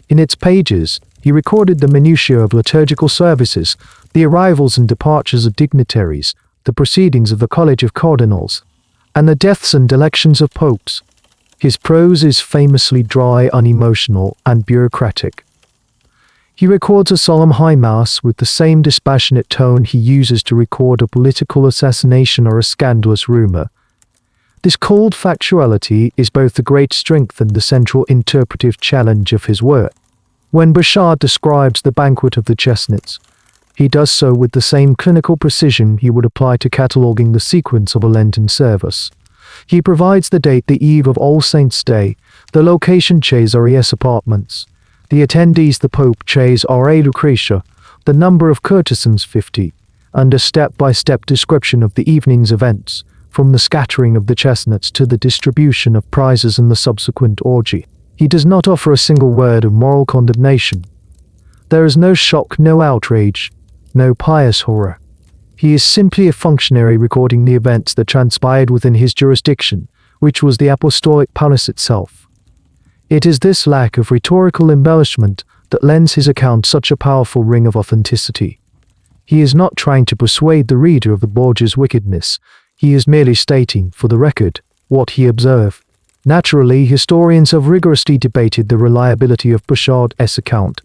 In its pages, he recorded the minutiae of liturgical services, the arrivals and departures of dignitaries, the proceedings of the College of Cardinals, and the deaths and elections of popes. His prose is famously dry, unemotional, and bureaucratic. He records a solemn high mass with the same dispassionate tone he uses to record a political assassination or a scandalous rumor. This cold factuality is both the great strength and the central interpretive challenge of his work. When Borgia describes the Banquet of the Chestnuts, he does so with the same clinical precision he would apply to cataloguing the sequence of a Lenten service. He provides the date, the eve of All Saints' Day, the location Cesare's apartments, the attendees the Pope Cesare Lucretia, the number of courtesans 50, and a step-by-step description of the evening's events, from the scattering of the chestnuts to the distribution of prizes and the subsequent orgy. He does not offer a single word of moral condemnation. There is no shock, no outrage, no pious horror. He is simply a functionary recording the events that transpired within his jurisdiction, which was the apostolic palace itself. It is this lack of rhetorical embellishment that lends his account such a powerful ring of authenticity. He is not trying to persuade the reader of the Borgia's wickedness. He is merely stating, for the record, what he observed. Naturally, historians have rigorously debated the reliability of Borgia's account.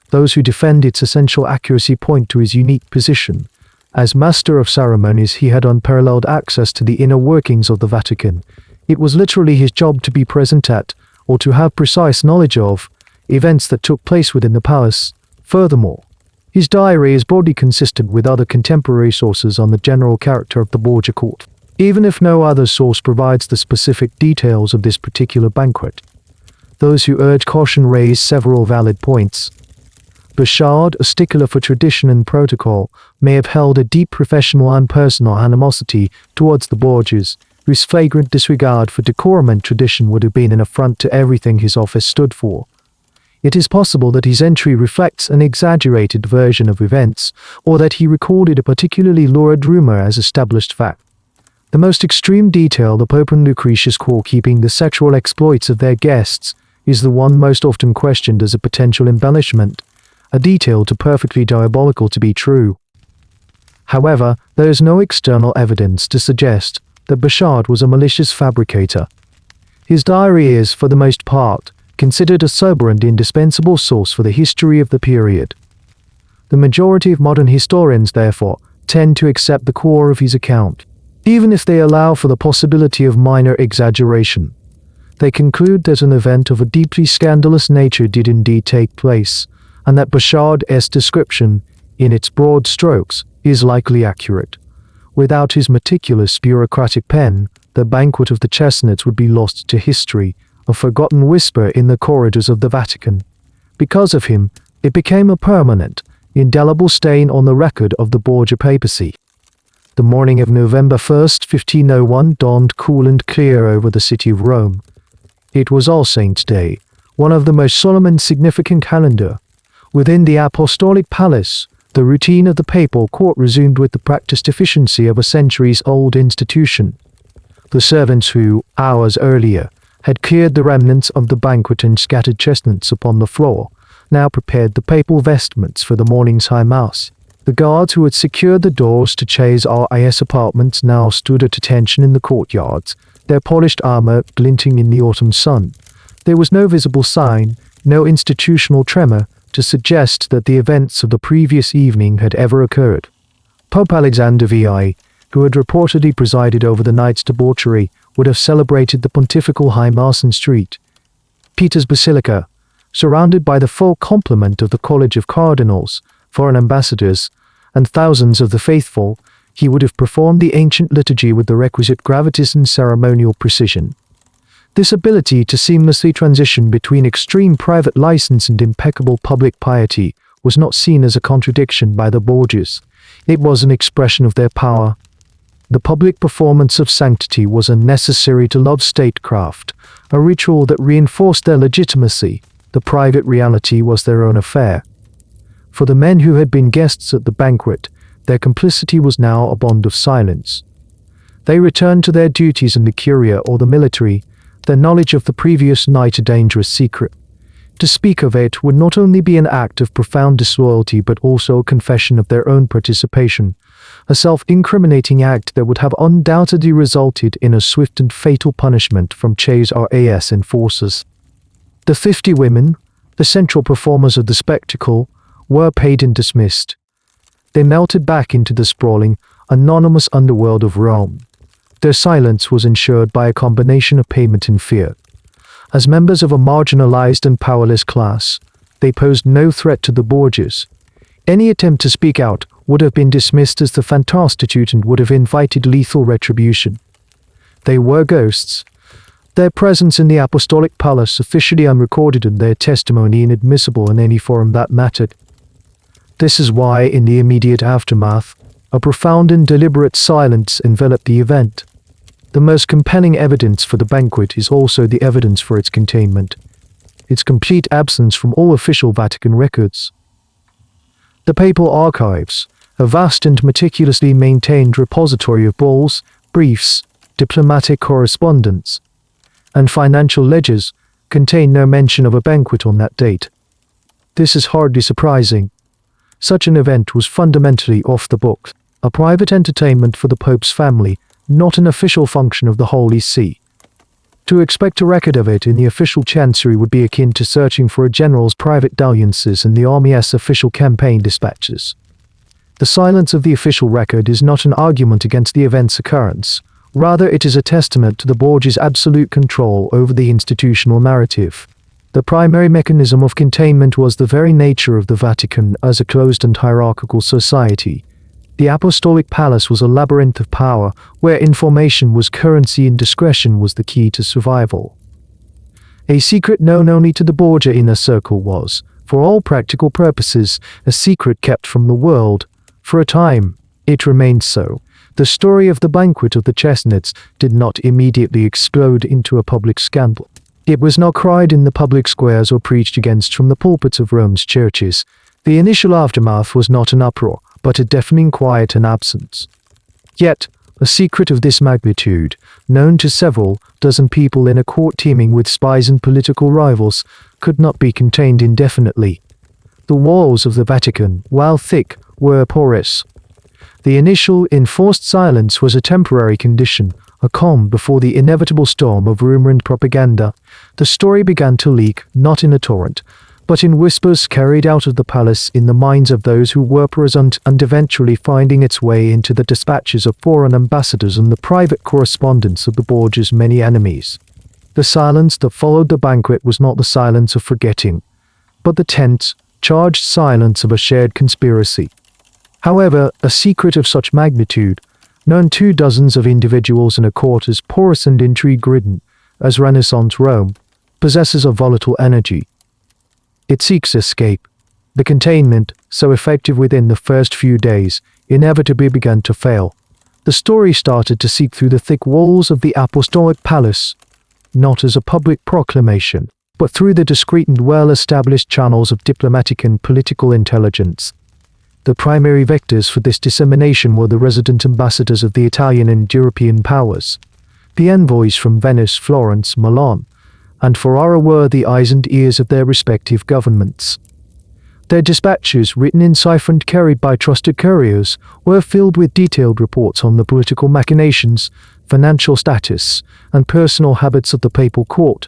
Those who defend its essential accuracy point to his unique position. As master of ceremonies, he had unparalleled access to the inner workings of the Vatican. It was literally his job to be present at, or to have precise knowledge of, events that took place within the palace. Furthermore, his diary is broadly consistent with other contemporary sources on the general character of the Borgia court, even if no other source provides the specific details of this particular banquet. Those who urge caution raise several valid points. Borgia, a stickler for tradition and protocol, may have held a deep professional and personal animosity towards the Borgias, whose flagrant disregard for decorum and tradition would have been an affront to everything his office stood for. It is possible that his entry reflects an exaggerated version of events, or that he recorded a particularly lurid rumor as established fact. The most extreme detail the Pope and Lucretius call keeping the sexual exploits of their guests is the one most often questioned as a potential embellishment, a detail too perfectly diabolical to be true. However, there is no external evidence to suggest that Borgia was a malicious fabricator. His diary is, for the most part, considered a sober and indispensable source for the history of the period. The majority of modern historians, therefore, tend to accept the core of his account, even if they allow for the possibility of minor exaggeration. They conclude that an event of a deeply scandalous nature did indeed take place, and that Borgia's description, in its broad strokes, is likely accurate. Without his meticulous bureaucratic pen, the banquet of the Chestnuts would be lost to history, a forgotten whisper in the corridors of the Vatican. Because of him, it became a permanent, indelible stain on the record of the Borgia Papacy. The morning of November 1st, 1501 dawned cool and clear over the city of Rome. It was All Saints' Day, one of the most solemn and significant calendar. Within the Apostolic Palace, the routine of the papal court resumed with the practiced efficiency of a centuries-old institution. The servants who, hours earlier, had cleared the remnants of the banquet and scattered chestnuts upon the floor, now prepared the papal vestments for the morning's high mass. The guards who had secured the doors to Cesare's apartments now stood at attention in the courtyards, their polished armor glinting in the autumn sun. There was no visible sign, no institutional tremor, to suggest that the events of the previous evening had ever occurred. Pope Alexander VI, who had reportedly presided over the night's debauchery, would have celebrated the pontifical high mass in St. Peter's Basilica, surrounded by the full complement of the College of Cardinals, foreign ambassadors, and thousands of the faithful. He would have performed the ancient liturgy with the requisite gravitas and ceremonial precision. This ability to seamlessly transition between extreme private license and impeccable public piety was not seen as a contradiction by the Borgias. It was an expression of their power. The public performance of sanctity was unnecessary to love statecraft, a ritual that reinforced their legitimacy. The private reality was their own affair. For the men who had been guests at the banquet, their complicity was now a bond of silence. They returned to their duties in the curia or the military, their knowledge of the previous night a dangerous secret. To speak of it would not only be an act of profound disloyalty but also a confession of their own participation, a self-incriminating act that would have undoubtedly resulted in a swift and fatal punishment from Cesare's enforcers. The 50 women, the central performers of the spectacle, were paid and dismissed. They melted back into the sprawling, anonymous underworld of Rome. Their silence was ensured by a combination of payment and fear. As members of a marginalized and powerless class, they posed no threat to the Borgias. Any attempt to speak out would have been dismissed as the fantastitude and would have invited lethal retribution. They were ghosts. Their presence in the Apostolic Palace officially unrecorded and their testimony inadmissible in any forum that mattered. This is why, in the immediate aftermath, a profound and deliberate silence enveloped the event. The most compelling evidence for the banquet is also the evidence for its containment, its complete absence from all official Vatican records. The papal archives, a vast and meticulously maintained repository of bulls, briefs, diplomatic correspondence, and financial ledgers, contain no mention of a banquet on that date. This is hardly surprising. Such an event was fundamentally off the books, a private entertainment for the Pope's family, not an official function of the Holy See. To expect a record of it in the official chancery would be akin to searching for a general's private dalliances in the army's official campaign dispatches. The silence of the official record is not an argument against the event's occurrence. Rather, it is a testament to the Borgia's absolute control over the institutional narrative. The primary mechanism of containment was the very nature of the Vatican as a closed and hierarchical society. The apostolic palace was a labyrinth of power, where information was currency and discretion was the key to survival. A secret known only to the Borgia inner circle was, for all practical purposes, a secret kept from the world. For a time, it remained so. The story of the Banquet of the Chestnuts did not immediately explode into a public scandal. It was not cried in the public squares or preached against from the pulpits of Rome's churches. The initial aftermath was not an uproar, but a deafening quiet and absence. Yet, a secret of this magnitude, known to several dozen people in a court teeming with spies and political rivals, could not be contained indefinitely. The walls of the Vatican, while thick, were porous. The initial enforced silence was a temporary condition, a calm before the inevitable storm of rumor and propaganda. The story began to leak, not in a torrent, but in whispers carried out of the palace in the minds of those who were present, and eventually finding its way into the dispatches of foreign ambassadors and the private correspondence of the Borgia's many enemies. The silence that followed the banquet was not the silence of forgetting, but the tense, charged silence of a shared conspiracy. However, a secret of such magnitude, known to dozens of individuals in a court as porous and intrigue-ridden as Renaissance Rome, possesses a volatile energy. It seeks escape. The containment, so effective within the first few days, inevitably began to fail. The story started to seep through the thick walls of the apostolic palace, not as a public proclamation, but through the discreet and well-established channels of diplomatic and political intelligence. The primary vectors for this dissemination were the resident ambassadors of the Italian and European powers, the envoys from Venice, Florence, Milan, and Ferrara were the eyes and ears of their respective governments. Their dispatches, written in cipher and carried by trusted couriers, were filled with detailed reports on the political machinations, financial status, and personal habits of the papal court.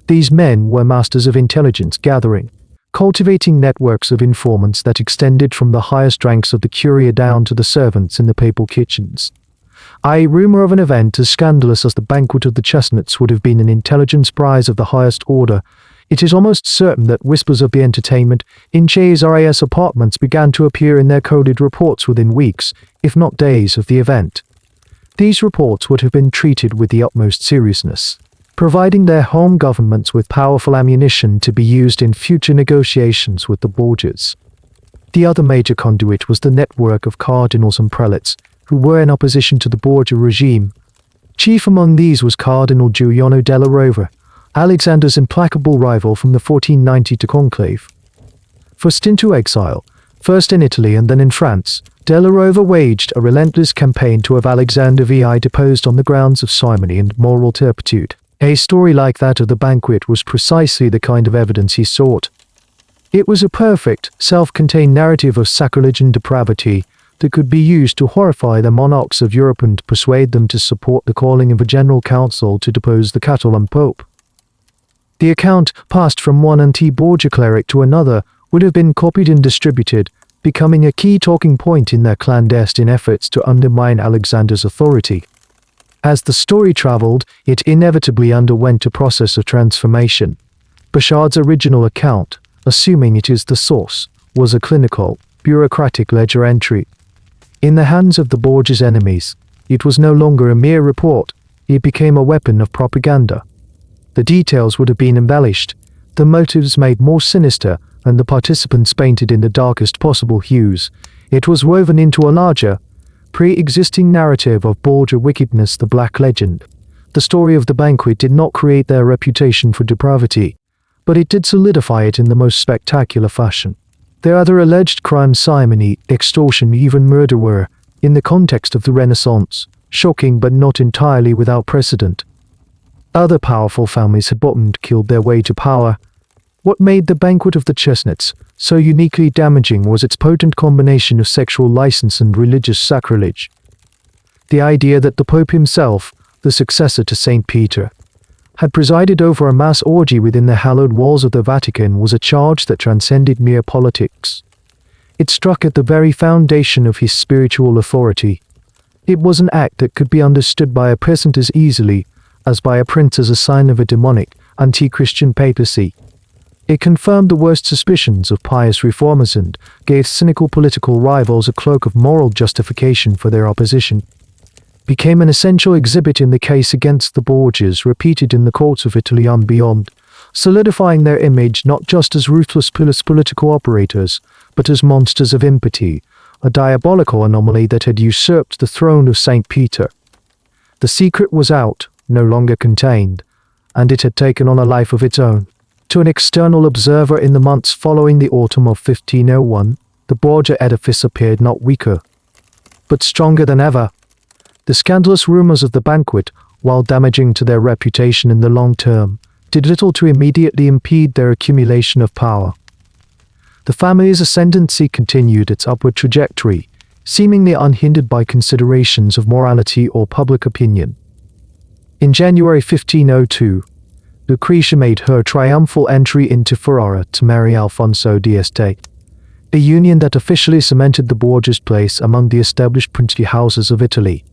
These men were masters of intelligence gathering, cultivating networks of informants that extended from the highest ranks of the curia down to the servants in the papal kitchens. A rumor of an event as scandalous as the Banquet of the Chestnuts would have been an intelligence prize of the highest order. It is almost certain that whispers of the entertainment in Cesare's apartments began to appear in their coded reports within weeks, if not days, of the event. These reports would have been treated with the utmost seriousness, providing their home governments with powerful ammunition to be used in future negotiations with the Borgias. The other major conduit was the network of cardinals and prelates, who were in opposition to the Borgia regime. Chief among these was Cardinal Giuliano della Rovere, Alexander's implacable rival from the 1492 conclave. Forced into exile, first in Italy and then in France, della Rovere waged a relentless campaign to have Alexander VI deposed on the grounds of simony and moral turpitude. A story like that of the Banquet was precisely the kind of evidence he sought. It was a perfect, self-contained narrative of sacrilege and depravity that could be used to horrify the monarchs of Europe and persuade them to support the calling of a general council to depose the Catalan Pope. The account, passed from one anti-Borgia cleric to another, would have been copied and distributed, becoming a key talking point in their clandestine efforts to undermine Alexander's authority. As the story traveled, it inevitably underwent a process of transformation. Bouchard's original account, assuming it is the source, was a clinical, bureaucratic ledger entry. In the hands of the Borgia's enemies, it was no longer a mere report, it became a weapon of propaganda. The details would have been embellished, the motives made more sinister, and the participants painted in the darkest possible hues. It was woven into a larger, pre-existing narrative of Borgia wickedness, the Black Legend. The story of the Banquet did not create their reputation for depravity, but it did solidify it in the most spectacular fashion. Their other alleged crimes, simony, extortion, even murder, were, in the context of the Renaissance, shocking but not entirely without precedent. Other powerful families had bought and killed their way to power. What made the Banquet of the Chestnuts so uniquely damaging was its potent combination of sexual license and religious sacrilege. The idea that the Pope himself, the successor to Saint Peter, had presided over a mass orgy within the hallowed walls of the Vatican was a charge that transcended mere politics. It struck at the very foundation of his spiritual authority. It was an act that could be understood by a peasant as easily as by a prince as a sign of a demonic, anti-Christian papacy. It confirmed the worst suspicions of pious reformers and gave cynical political rivals a cloak of moral justification for their opposition. Became an essential exhibit in the case against the Borgias repeated in the courts of Italy and beyond, solidifying their image not just as ruthless political operators, but as monsters of impiety, a diabolical anomaly that had usurped the throne of Saint Peter. The secret was out, no longer contained, and it had taken on a life of its own. To an external observer in the months following the autumn of 1501, the Borgia edifice appeared not weaker, but stronger than ever. The scandalous rumors of the Banquet, while damaging to their reputation in the long term, did little to immediately impede their accumulation of power. The family's ascendancy continued its upward trajectory, seemingly unhindered by considerations of morality or public opinion. In January 1502, Lucretia made her triumphal entry into Ferrara to marry Alfonso d'Este, a union that officially cemented the Borgia's place among the established princely houses of Italy.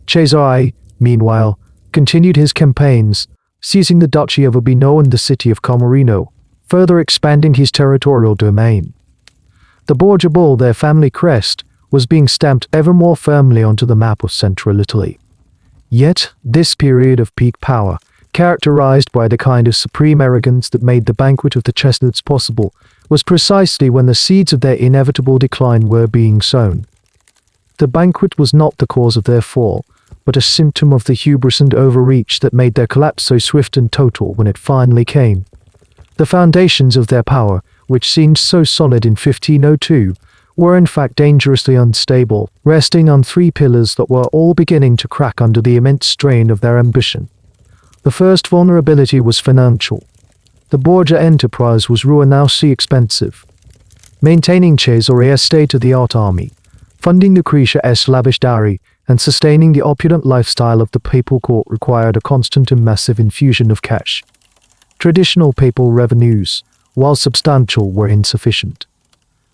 Cesare, meanwhile, continued his campaigns, seizing the duchy of Urbino and the city of Camerino, further expanding his territorial domain. The Borgia bull, their family crest, was being stamped ever more firmly onto the map of central Italy. Yet, this period of peak power, characterized by the kind of supreme arrogance that made the Banquet of the Chestnuts possible, was precisely when the seeds of their inevitable decline were being sown. The Banquet was not the cause of their fall, but a symptom of the hubris and overreach that made their collapse so swift and total when it finally came. The foundations of their power, which seemed so solid in 1502, were in fact dangerously unstable, resting on three pillars that were all beginning to crack under the immense strain of their ambition. The first vulnerability was financial. The Borgia enterprise was ruinously expensive. Maintaining Cesare's state-of-the-art army, funding Lucretia's lavish dowry, and sustaining the opulent lifestyle of the papal court required a constant and massive infusion of cash. Traditional papal revenues, while substantial, were insufficient.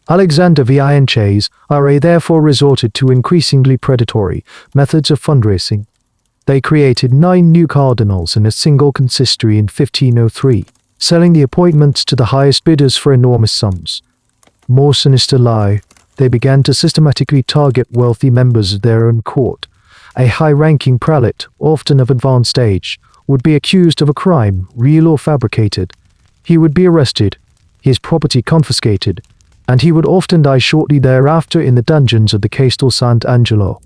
Alexander VI and Cesare therefore resorted to increasingly predatory methods of fundraising. They created 9 new cardinals in a single consistory in 1503, selling the appointments to the highest bidders for enormous sums. More sinister lie, they began to systematically target wealthy members of their own court. A high-ranking prelate, often of advanced age, would be accused of a crime, real or fabricated. He would be arrested, his property confiscated, and he would often die shortly thereafter in the dungeons of the Castel Sant'Angelo.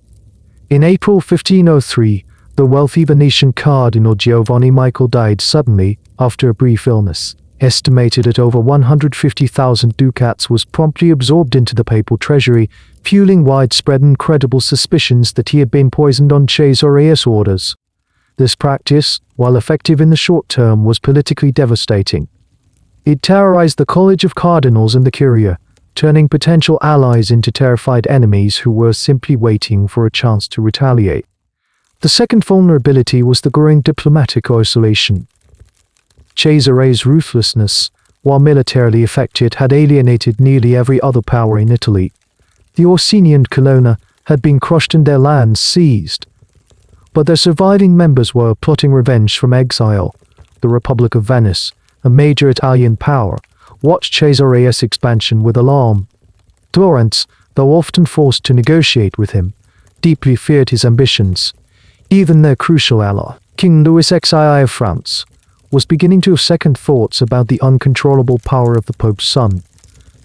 In April 1503, the wealthy Venetian Cardinal Giovanni Michael died suddenly after a brief illness. Estimated at over 150,000 ducats, was promptly absorbed into the papal treasury, fueling widespread and credible suspicions that he had been poisoned on Cesare's orders. This practice, while effective in the short term, was politically devastating. It terrorized the College of Cardinals and the Curia, turning potential allies into terrified enemies who were simply waiting for a chance to retaliate. The second vulnerability was the growing diplomatic isolation. Cesare's ruthlessness, while militarily effective, had alienated nearly every other power in Italy. The Orsini and Colonna had been crushed and their lands seized. But their surviving members were plotting revenge from exile. The Republic of Venice, a major Italian power, watched Cesare's expansion with alarm. Florence, though often forced to negotiate with him, deeply feared his ambitions. Even their crucial ally, King Louis XI of France, was beginning to have second thoughts about the uncontrollable power of the Pope's son.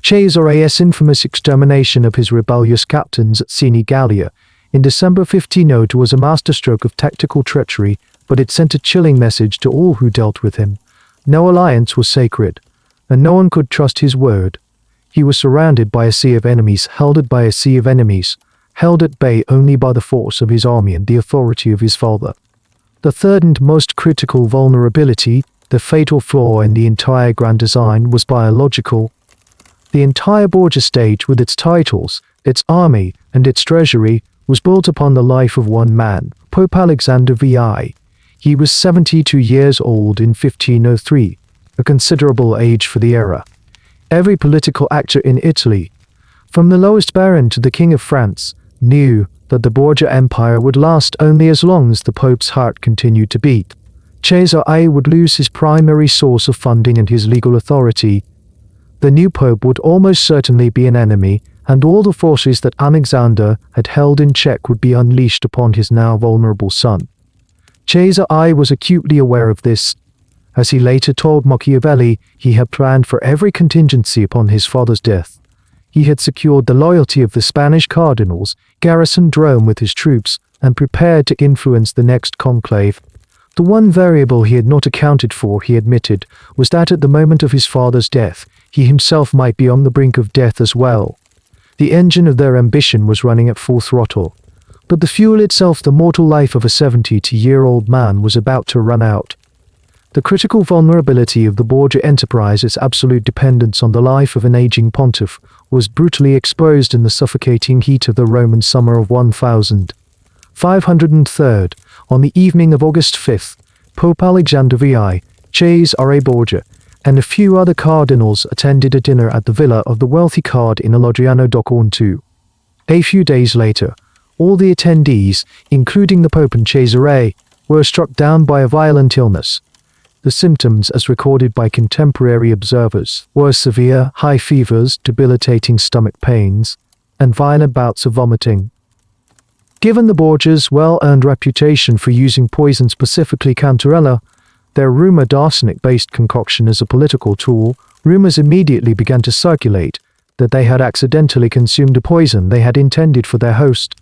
Cesare's infamous extermination of his rebellious captains at Senigallia in December 1502 was a masterstroke of tactical treachery, but it sent a chilling message to all who dealt with him. No alliance was sacred, and no one could trust his word. He was surrounded by a sea of enemies, held at bay only by the force of his army and the authority of his father. The third and most critical vulnerability The fatal flaw in the entire grand design was biological. The entire Borgia stage, with its titles, its army, and its treasury, was built upon the life of one man, Pope Alexander VI. He was 72 years old in 1503, a considerable age for the era. Every political actor in Italy, from the lowest baron to the King of France, knew that the Borgia Empire would last only as long as the Pope's heart continued to beat. Cesare would lose his primary source of funding and his legal authority. The new Pope would almost certainly be an enemy, and all the forces that Alexander had held in check would be unleashed upon his now vulnerable son. Cesare was acutely aware of this. As he later told Machiavelli, he had planned for every contingency upon his father's death. He had secured the loyalty of the Spanish cardinals, garrisoned Rome with his troops, and prepared to influence the next conclave. The one variable he had not accounted for, he admitted, was that at the moment of his father's death, he himself might be on the brink of death as well. The engine of their ambition was running at full throttle, but the fuel itself, the mortal life of a 72-year-old man, was about to run out. The critical vulnerability of the Borgia enterprise, its absolute dependence on the life of an aging pontiff, was brutally exposed in the suffocating heat of the Roman summer of 1503. On the evening of August 5th, Pope Alexander VI, Cesare Borgia, and a few other cardinals attended a dinner at the villa of the wealthy cardinal Adriano d'Orgy. A few days later, all the attendees, including the Pope and Cesare, were struck down by a violent illness. The symptoms, as recorded by contemporary observers, were severe high fevers, debilitating stomach pains, and violent bouts of vomiting. Given the Borgias' well-earned reputation for using poison, specifically cantarella, their rumored arsenic-based concoction as a political tool, rumors immediately began to circulate that they had accidentally consumed a poison they had intended for their host.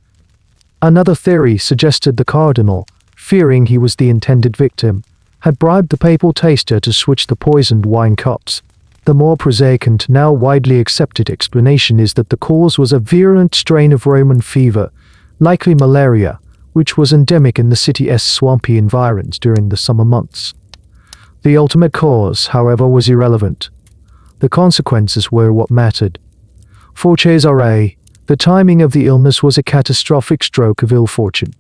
Another theory suggested the cardinal, fearing he was the intended victim, had bribed the papal taster to switch the poisoned wine cups. The more prosaic and now widely accepted explanation is that the cause was a virulent strain of Roman fever, likely malaria, which was endemic in the city's swampy environs during the summer months. The ultimate cause, however, was irrelevant. The consequences were what mattered. For Cesare, the timing of the illness was a catastrophic stroke of ill fortune.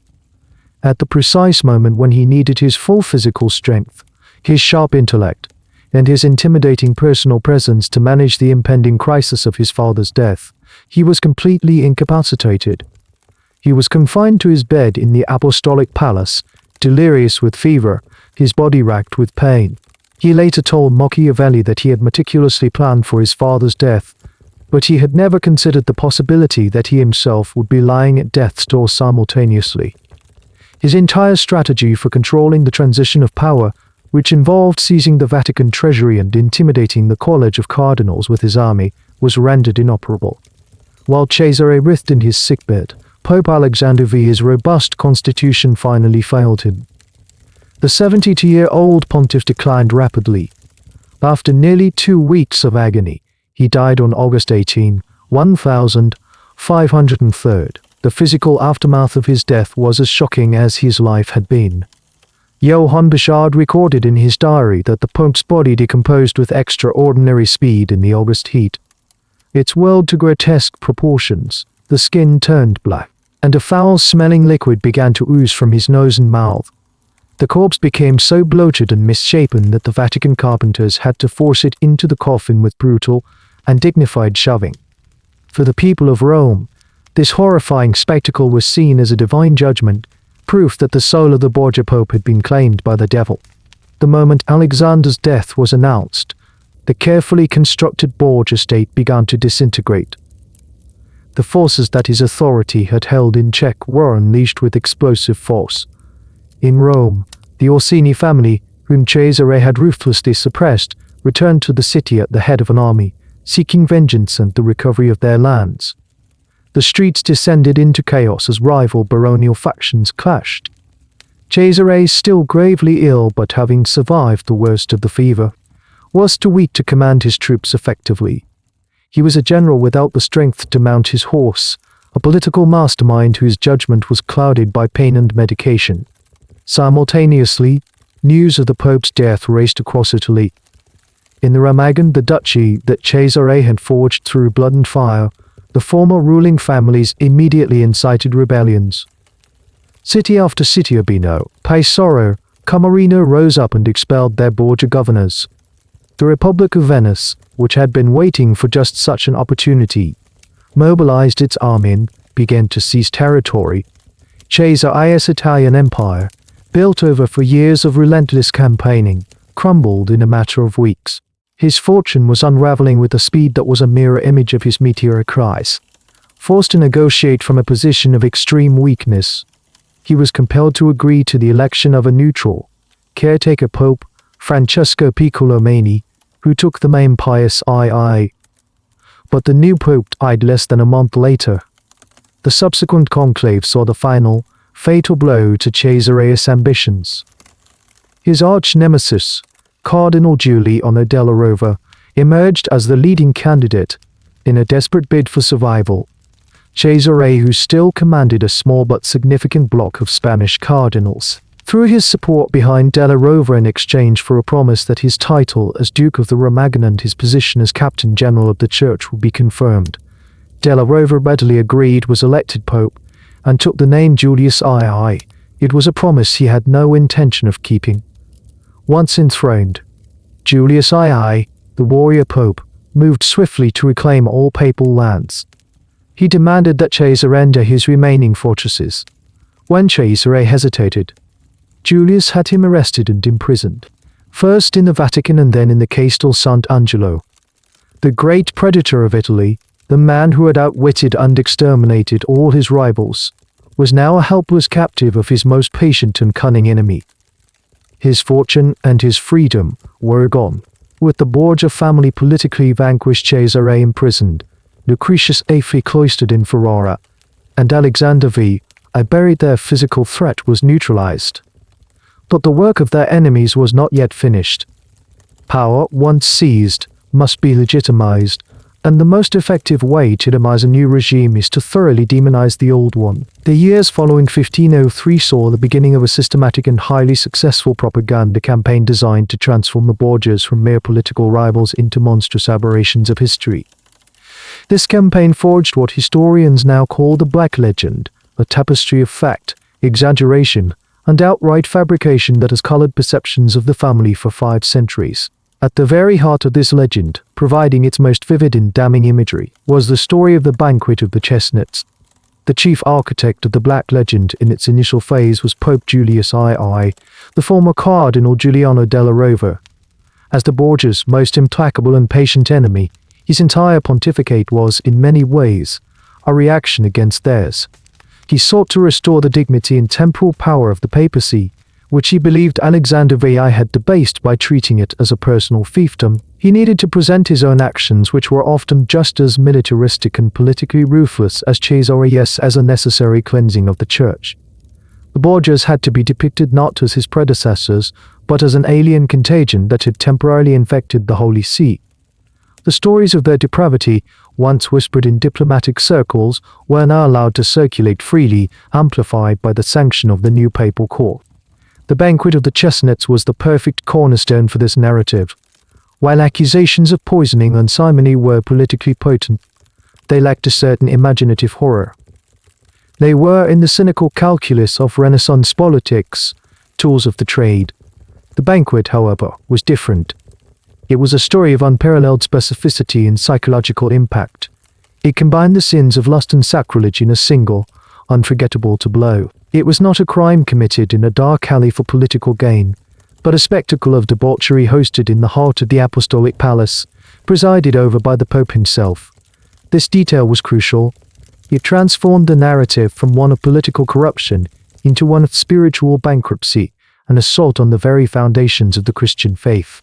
At the precise moment when he needed his full physical strength, his sharp intellect, and his intimidating personal presence to manage the impending crisis of his father's death, he was completely incapacitated. He was confined to his bed in the apostolic palace, delirious with fever, his body racked with pain. He later told Machiavelli that he had meticulously planned for his father's death, but he had never considered the possibility that he himself would be lying at death's door simultaneously. His entire strategy for controlling the transition of power, which involved seizing the Vatican treasury and intimidating the College of Cardinals with his army, was rendered inoperable. While Cesare writhed in his sickbed, Pope Alexander VI's robust constitution finally failed him. The 72-year-old pontiff declined rapidly. After nearly 2 weeks of agony, he died on August 18, 1503. The physical aftermath of his death was as shocking as his life had been. Johann Bichard recorded in his diary that the Pope's body decomposed with extraordinary speed in the August heat. It swelled to grotesque proportions, the skin turned black, and a foul-smelling liquid began to ooze from his nose and mouth. The corpse became so bloated and misshapen that the Vatican carpenters had to force it into the coffin with brutal and dignified shoving. For the people of Rome, this horrifying spectacle was seen as a divine judgment, proof that the soul of the Borgia Pope had been claimed by the devil. The moment Alexander's death was announced, the carefully constructed Borgia state began to disintegrate. The forces that his authority had held in check were unleashed with explosive force. In Rome, the Orsini family, whom Cesare had ruthlessly suppressed, returned to the city at the head of an army, seeking vengeance and the recovery of their lands. The streets descended into chaos as rival baronial factions clashed. Cesare, still gravely ill but having survived the worst of the fever, was too weak to command his troops effectively. He was a general without the strength to mount his horse, a political mastermind whose judgment was clouded by pain and medication. Simultaneously, news of the Pope's death raced across Italy. In the Remagen, the duchy that Cesare had forged through blood and fire, the former ruling families immediately incited rebellions. City after city, Urbino, Pesaro, Camarino rose up and expelled their Borgia governors. The Republic of Venice, which had been waiting for just such an opportunity, mobilized its army and began to seize territory. Cesare's Italian Empire, built over for years of relentless campaigning, crumbled in a matter of weeks. His fortune was unraveling with a speed that was a mirror image of his meteoric rise. Forced to negotiate from a position of extreme weakness, he was compelled to agree to the election of a neutral, caretaker Pope, Francesco Piccolomini, who took the name Pius II. But the new Pope died less than a month later. The subsequent conclave saw the final, fatal blow to Cesare's ambitions. His arch-nemesis, Cardinal Giuliano della Rovere, emerged as the leading candidate in a desperate bid for survival. Cesare, who still commanded a small but significant block of Spanish cardinals, threw his support behind della Rovere in exchange for a promise that his title as Duke of the Remagen and his position as Captain General of the Church would be confirmed. Della Rovere readily agreed, was elected Pope, and took the name Julius II. It was a promise he had no intention of keeping. Once enthroned, Julius II, the warrior Pope, moved swiftly to reclaim all papal lands. He demanded that Cesare enter his remaining fortresses. When Cesare hesitated, Julius had him arrested and imprisoned, first in the Vatican and then in the Castel Sant'Angelo. The great predator of Italy, the man who had outwitted and exterminated all his rivals, was now a helpless captive of his most patient and cunning enemy. His fortune and his freedom were gone. With the Borgia family politically vanquished, Cesare imprisoned, Lucretius Aefi cloistered in Ferrara, and Alexander I buried, their physical threat was neutralized. But the work of their enemies was not yet finished. Power, once seized, must be legitimized, and the most effective way to legitimize a new regime is to thoroughly demonize the old one. The years following 1503 saw the beginning of a systematic and highly successful propaganda campaign designed to transform the Borgias from mere political rivals into monstrous aberrations of history. This campaign forged what historians now call the Black Legend, a tapestry of fact, exaggeration, and outright fabrication that has colored perceptions of the family for 5 centuries. At the very heart of this legend, providing its most vivid and damning imagery, was the story of the Banquet of the Chestnuts. The chief architect of the Black Legend in its initial phase was Pope Julius II, the former Cardinal Giuliano della Rovere. As the Borgias' most implacable and patient enemy, his entire pontificate was, in many ways, a reaction against theirs. He sought to restore the dignity and temporal power of the papacy, which he believed Alexander VI had debased by treating it as a personal fiefdom. He needed to present his own actions, which were often just as militaristic and politically ruthless as Cesare's, as a necessary cleansing of the church. The Borgias had to be depicted not as his predecessors, but as an alien contagion that had temporarily infected the Holy See. The stories of their depravity, once whispered in diplomatic circles, were now allowed to circulate freely, amplified by the sanction of the new papal court. The Banquet of the Chestnuts was the perfect cornerstone for this narrative. While accusations of poisoning and simony were politically potent, they lacked a certain imaginative horror. They were, in the cynical calculus of Renaissance politics, tools of the trade. The Banquet, however, was different. It was a story of unparalleled specificity and psychological impact. It combined the sins of lust and sacrilege in a single, unforgettable tableau. It was not a crime committed in a dark alley for political gain, but a spectacle of debauchery hosted in the heart of the apostolic palace, presided over by the Pope himself. This detail was crucial. It transformed the narrative from one of political corruption into one of spiritual bankruptcy, an assault on the very foundations of the Christian faith.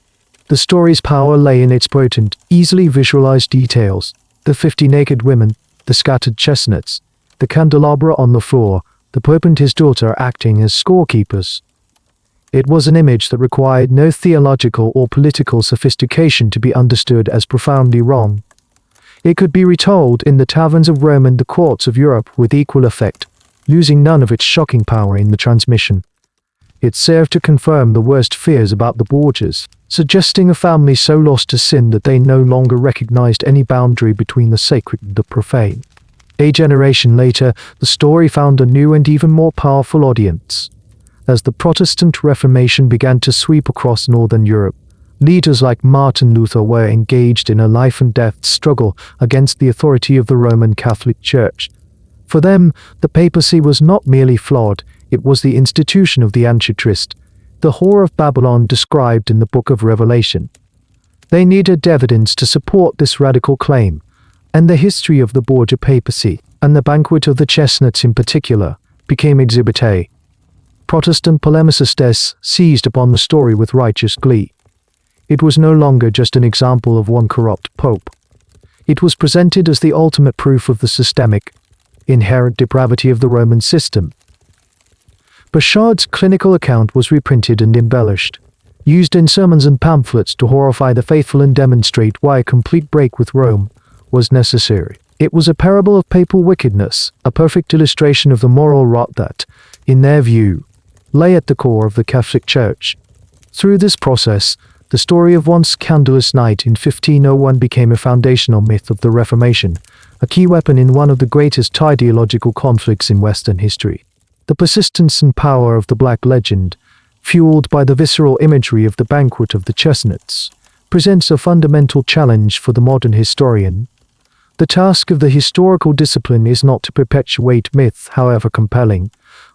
The story's power lay in its potent, easily visualized details: the 50 naked women, the scattered chestnuts, the candelabra on the floor, the Pope and his daughter acting as scorekeepers. It was an image that required no theological or political sophistication to be understood as profoundly wrong. It could be retold in the taverns of Rome and the courts of Europe with equal effect, losing none of its shocking power in the transmission. It served to confirm the worst fears about the Borgias, suggesting a family so lost to sin that they no longer recognized any boundary between the sacred and the profane. A generation later, the story found a new and even more powerful audience. As the Protestant Reformation began to sweep across Northern Europe, leaders like Martin Luther were engaged in a life-and-death struggle against the authority of the Roman Catholic Church. For them, the papacy was not merely flawed, it was the institution of the Antichrist, the whore of Babylon described in the Book of Revelation. They needed evidence to support this radical claim, and the history of the Borgia Papacy, and the Banquet of the Chestnuts in particular, became Exhibit A. Protestant polemicists seized upon the story with righteous glee. It was no longer just an example of one corrupt pope. It was presented as the ultimate proof of the systemic, inherent depravity of the Roman system. Burchard's clinical account was reprinted and embellished, used in sermons and pamphlets to horrify the faithful and demonstrate why a complete break with Rome was necessary. It was a parable of papal wickedness, a perfect illustration of the moral rot that, in their view, lay at the core of the Catholic Church. Through this process, the story of one scandalous night in 1501 became a foundational myth of the Reformation, a key weapon in one of the greatest ideological conflicts in Western history. The persistence and power of the Black Legend, fueled by the visceral imagery of the Banquet of the Chestnuts, presents a fundamental challenge for the modern historian. The task of the historical discipline is not to perpetuate myth, however compelling,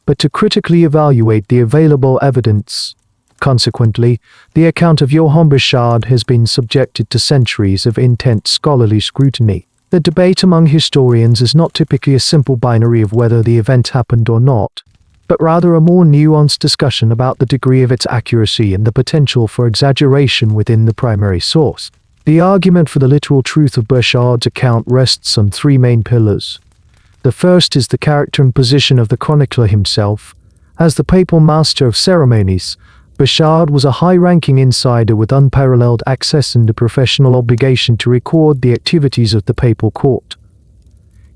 but to critically evaluate the available evidence. Consequently, the account of Johann Burchard has been subjected to centuries of intense scholarly scrutiny. The debate among historians is not typically a simple binary of whether the event happened or not, but rather a more nuanced discussion about the degree of its accuracy and the potential for exaggeration within the primary source. The argument for the literal truth of Burchard's account rests on three main pillars. The first is the character and position of the chronicler himself. As the papal master of ceremonies, Burchard was a high-ranking insider with unparalleled access and a professional obligation to record the activities of the papal court.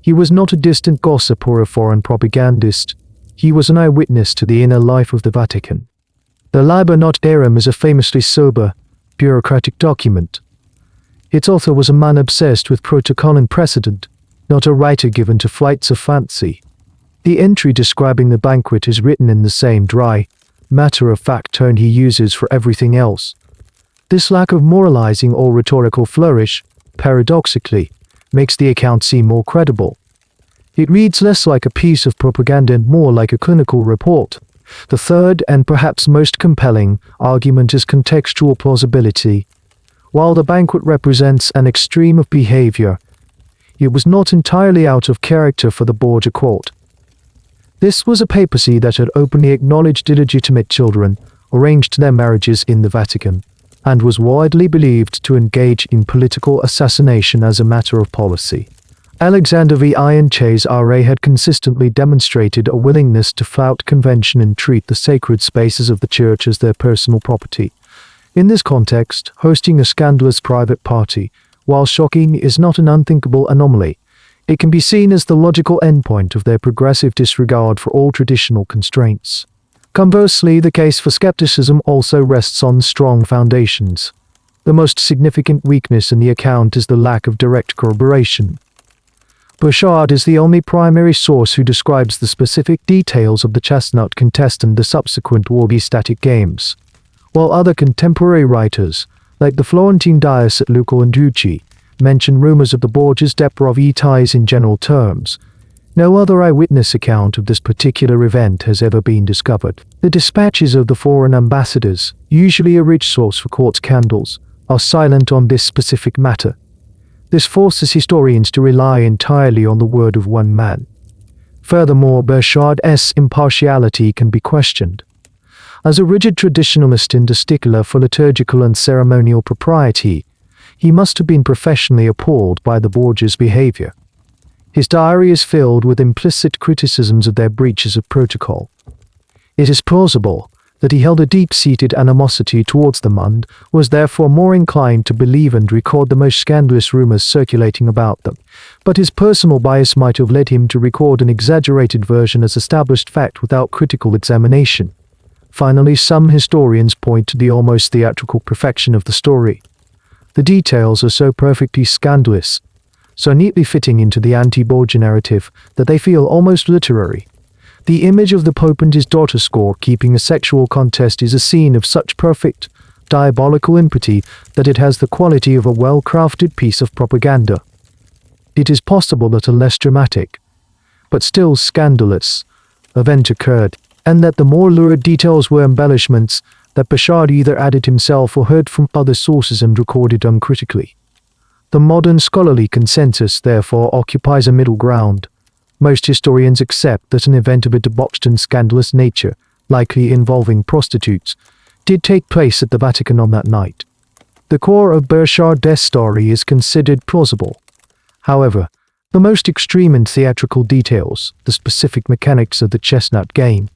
He was not a distant gossip or a foreign propagandist. He was an eyewitness to the inner life of the Vatican. The Liber Notarum is a famously sober, bureaucratic document. Its author was a man obsessed with protocol and precedent, not a writer given to flights of fancy. The entry describing the banquet is written in the same dry, matter-of-fact tone he uses for everything else. This lack of moralizing or rhetorical flourish, paradoxically, makes the account seem more credible. It reads less like a piece of propaganda and more like a clinical report. The third, and perhaps most compelling, argument is contextual plausibility. While the banquet represents an extreme of behavior, it was not entirely out of character for the Borgia court. This was a papacy that had openly acknowledged illegitimate children, arranged their marriages in the Vatican, and was widely believed to engage in political assassination as a matter of policy. Alexander VI Cesare had consistently demonstrated a willingness to flout convention and treat the sacred spaces of the church as their personal property. In this context, hosting a scandalous private party, while shocking, is not an unthinkable anomaly. It can be seen as the logical endpoint of their progressive disregard for all traditional constraints. Conversely, the case for skepticism also rests on strong foundations. The most significant weakness in the account is the lack of direct corroboration. Burchard is the only primary source who describes the specific details of the Chestnut contest and the subsequent Orgy static games. While other contemporary writers, like the Florentine diets at Lucca and Ducci, mention rumors of the Borgia's depravity ties in general terms, no other eyewitness account of this particular event has ever been discovered. The dispatches of the foreign ambassadors, usually a rich source for court scandals, are silent on this specific matter. This forces historians to rely entirely on the word of one man. Furthermore, Burchard's impartiality can be questioned. As a rigid traditionalist and a stickler for liturgical and ceremonial propriety, he must have been professionally appalled by the Borgias' behavior. His diary is filled with implicit criticisms of their breaches of protocol. It is plausible that he held a deep-seated animosity towards them and was therefore more inclined to believe and record the most scandalous rumors circulating about them, but his personal bias might have led him to record an exaggerated version as established fact without critical examination. Finally, some historians point to the almost theatrical perfection of the story. The details are so perfectly scandalous, so neatly fitting into the anti-Borgia narrative, that they feel almost literary. The image of the Pope and his daughter score-keeping a sexual contest is a scene of such perfect, diabolical impiety that it has the quality of a well-crafted piece of propaganda. It is possible that a less dramatic, but still scandalous, event occurred, and that the more lurid details were embellishments that Borgia either added himself or heard from other sources and recorded uncritically. The modern scholarly consensus, therefore, occupies a middle ground. Most historians accept that an event of a debauched and scandalous nature, likely involving prostitutes, did take place at the Vatican on that night. The core of Borgia's story is considered plausible. However, the most extreme and theatrical details, the specific mechanics of the chestnut game,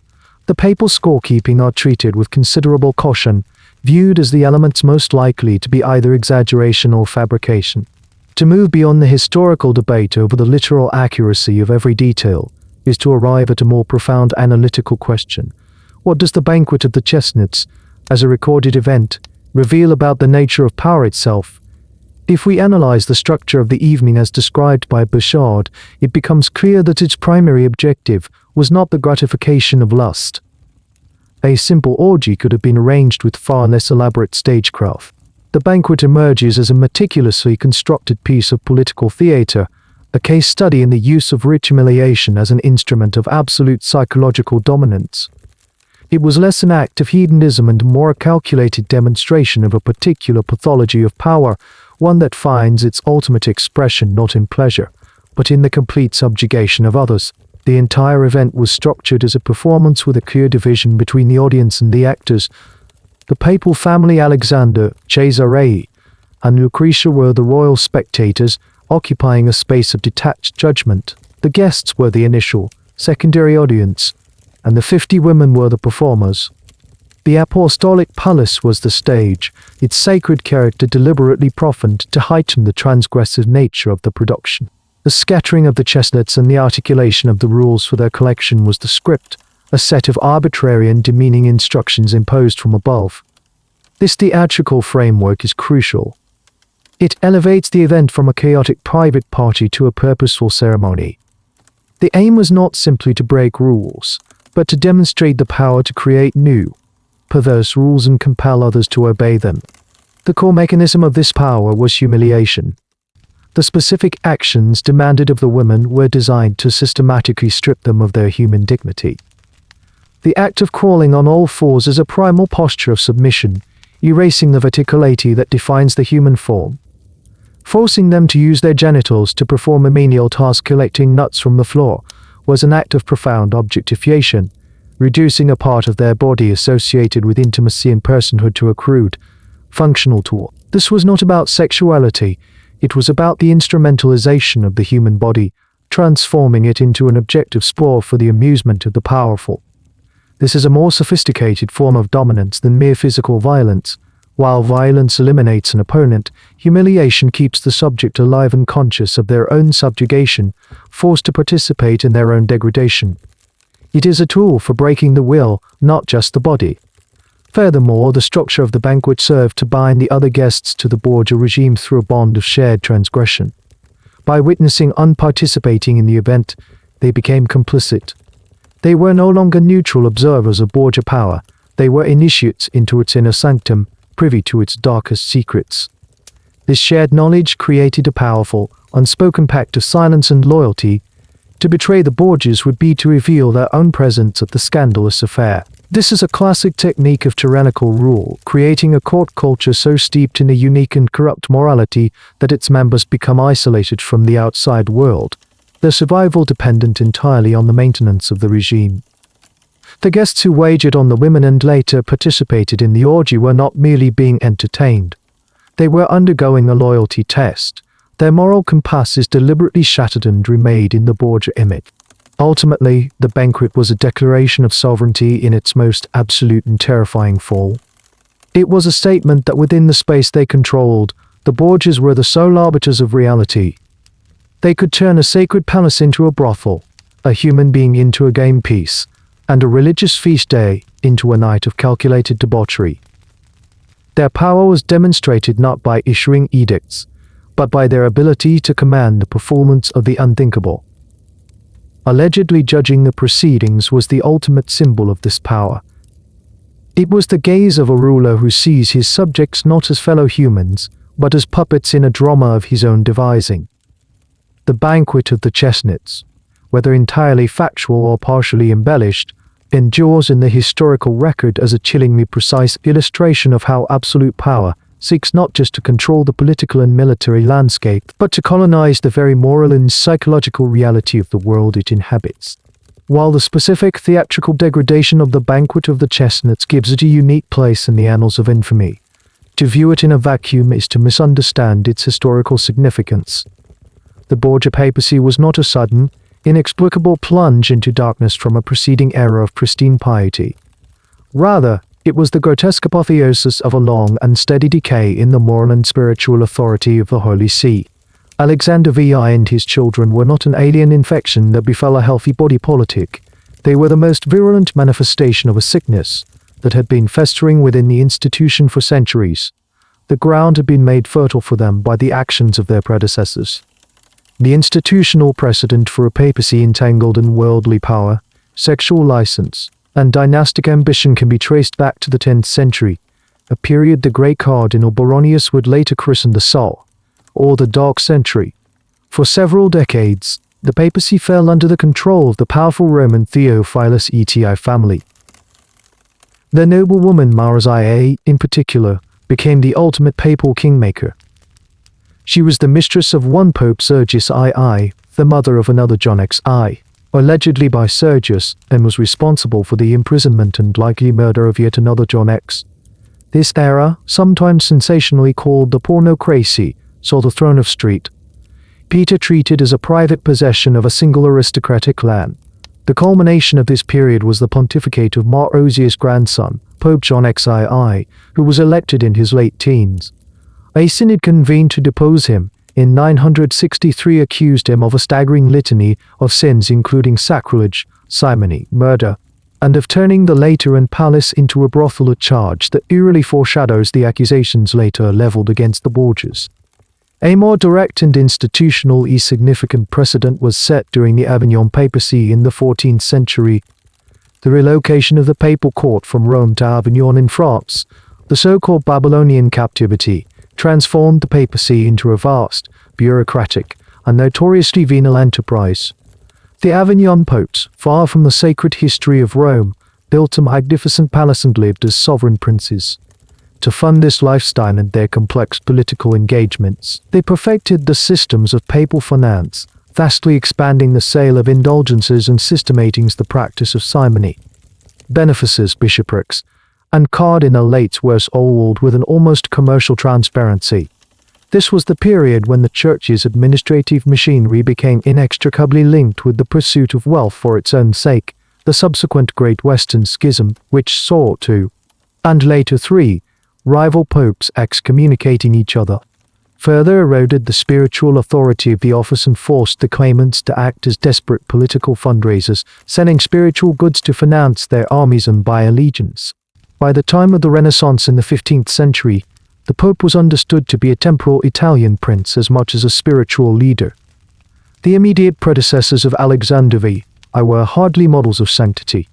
the papal scorekeeping are treated with considerable caution, viewed as the elements most likely to be either exaggeration or fabrication. To move beyond the historical debate over the literal accuracy of every detail is to arrive at a more profound analytical question. What does the Banquet of the Chestnuts, as a recorded event, reveal about the nature of power itself? If we analyze the structure of the evening as described by Borgia, it becomes clear that its primary objective was not the gratification of lust. A simple orgy could have been arranged with far less elaborate stagecraft. The banquet emerges as a meticulously constructed piece of political theater, a case study in the use of rich humiliation as an instrument of absolute psychological dominance. It was less an act of hedonism and more a calculated demonstration of a particular pathology of power, one that finds its ultimate expression not in pleasure, but in the complete subjugation of others. The entire event was structured as a performance with a clear division between the audience and the actors. The papal family Alexander, Cesare, and Lucretia were the royal spectators, occupying a space of detached judgment. The guests were the initial, secondary audience, and the 50 women were the performers. The apostolic palace was the stage, its sacred character deliberately profaned to heighten the transgressive nature of the production. The scattering of the chestnuts and the articulation of the rules for their collection was the script, a set of arbitrary and demeaning instructions imposed from above. This theatrical framework is crucial. It elevates the event from a chaotic private party to a purposeful ceremony. The aim was not simply to break rules, but to demonstrate the power to create new, perverse rules and compel others to obey them. The core mechanism of this power was humiliation. The specific actions demanded of the women were designed to systematically strip them of their human dignity. The act of crawling on all fours is a primal posture of submission, erasing the verticality that defines the human form. Forcing them to use their genitals to perform a menial task collecting nuts from the floor was an act of profound objectification, reducing a part of their body associated with intimacy and personhood to a crude, functional tool. This was not about sexuality, it was about the instrumentalization of the human body, transforming it into an objective sport for the amusement of the powerful. This is a more sophisticated form of dominance than mere physical violence. While violence eliminates an opponent, humiliation keeps the subject alive and conscious of their own subjugation, forced to participate in their own degradation. It is a tool for breaking the will, not just the body. Furthermore, the structure of the banquet served to bind the other guests to the Borgia regime through a bond of shared transgression. By witnessing and participating in the event, they became complicit. They were no longer neutral observers of Borgia power, they were initiates into its inner sanctum, privy to its darkest secrets. This shared knowledge created a powerful, unspoken pact of silence and loyalty. To betray the Borgias would be to reveal their own presence at the scandalous affair. This is a classic technique of tyrannical rule, creating a court culture so steeped in a unique and corrupt morality that its members become isolated from the outside world, their survival dependent entirely on the maintenance of the regime. The guests who wagered on the women and later participated in the orgy were not merely being entertained. They were undergoing a loyalty test. Their moral compass is deliberately shattered and remade in the Borgia image. Ultimately, the banquet was a declaration of sovereignty in its most absolute and terrifying form. It was a statement that within the space they controlled, the Borgias were the sole arbiters of reality. They could turn a sacred palace into a brothel, a human being into a game piece, and a religious feast day into a night of calculated debauchery. Their power was demonstrated not by issuing edicts, but by their ability to command the performance of the unthinkable. Allegedly judging the proceedings was the ultimate symbol of this power. It was the gaze of a ruler who sees his subjects not as fellow humans, but as puppets in a drama of his own devising. The Banquet of the Chestnuts, whether entirely factual or partially embellished, endures in the historical record as a chillingly precise illustration of how absolute power seeks not just to control the political and military landscape, but to colonize the very moral and psychological reality of the world it inhabits. While the specific theatrical degradation of the Banquet of the Chestnuts gives it a unique place in the annals of infamy, to view it in a vacuum is to misunderstand its historical significance. The Borgia Papacy was not a sudden, inexplicable plunge into darkness from a preceding era of pristine piety. Rather, it was the grotesque apotheosis of a long and steady decay in the moral and spiritual authority of the Holy See. Alexander VI and his children were not an alien infection that befell a healthy body politic. They were the most virulent manifestation of a sickness that had been festering within the institution for centuries. The ground had been made fertile for them by the actions of their predecessors. The institutional precedent for a papacy entangled in worldly power, sexual license, and dynastic ambition can be traced back to the 10th century, a period the great Cardinal Baronius would later christen the Soul, or the Dark Century. For several decades, the papacy fell under the control of the powerful Roman Theophilus Eti family. The noblewoman Mars Ia, in particular, became the ultimate papal kingmaker. She was the mistress of one Pope Sergius II, the mother of another John XI, allegedly by Sergius, and was responsible for the imprisonment and likely murder of yet another John X. This era, sometimes sensationally called the pornocracy, saw the throne of Street Peter treated as a private possession of a single aristocratic clan. The culmination of this period was the pontificate of Mar Osius' grandson, Pope John XII, who was elected in his late teens. A synod convened to depose him, in 963 accused him of a staggering litany of sins including sacrilege, simony, murder, and of turning the Lateran palace into a brothel, a charge that eerily foreshadows the accusations later leveled against the Borgias. A more direct and institutionally significant precedent was set during the Avignon papacy in the 14th century. The relocation of the papal court from Rome to Avignon in France, the so-called Babylonian captivity, transformed the papacy into a vast, bureaucratic, and notoriously venal enterprise. The Avignon popes, far from the sacred history of Rome, built a magnificent palace and lived as sovereign princes. To fund this lifestyle and their complex political engagements, they perfected the systems of papal finance, vastly expanding the sale of indulgences and systemating the practice of simony. Benefices, bishoprics, and cardinalates were sold with an almost commercial transparency. This was the period when the church's administrative machinery became inextricably linked with the pursuit of wealth for its own sake. The subsequent Great Western Schism, which saw two, and later three, rival popes excommunicating each other, further eroded the spiritual authority of the office and forced the claimants to act as desperate political fundraisers, selling spiritual goods to finance their armies and buy allegiance. By the time of the Renaissance in the 15th century, the Pope was understood to be a temporal Italian prince as much as a spiritual leader. The immediate predecessors of Alexander VI were hardly models of sanctity.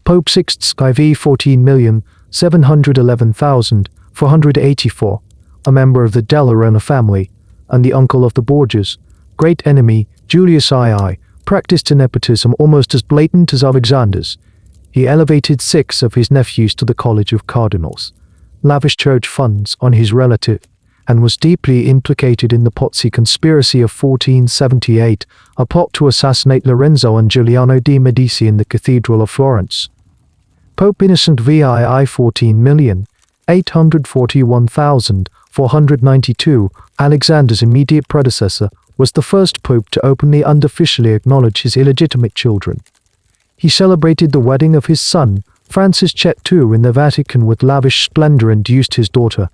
Pope Sixtus IV 14,711,484, a member of the Della Rosa family, and the uncle of the Borgias, great enemy Julius II, practiced a nepotism almost as blatant as Alexander's. He elevated 6 of his nephews to the College of Cardinals, lavished church funds on his relative, and was deeply implicated in the Pozzi conspiracy of 1478, a plot to assassinate Lorenzo and Giuliano de' Medici in the Cathedral of Florence. Pope Innocent VII 14,841,492, Alexander's immediate predecessor, was the first pope to openly and officially acknowledge his illegitimate children. He celebrated the wedding of his son, Francis Chet II, in the Vatican with lavish splendor and used his daughter,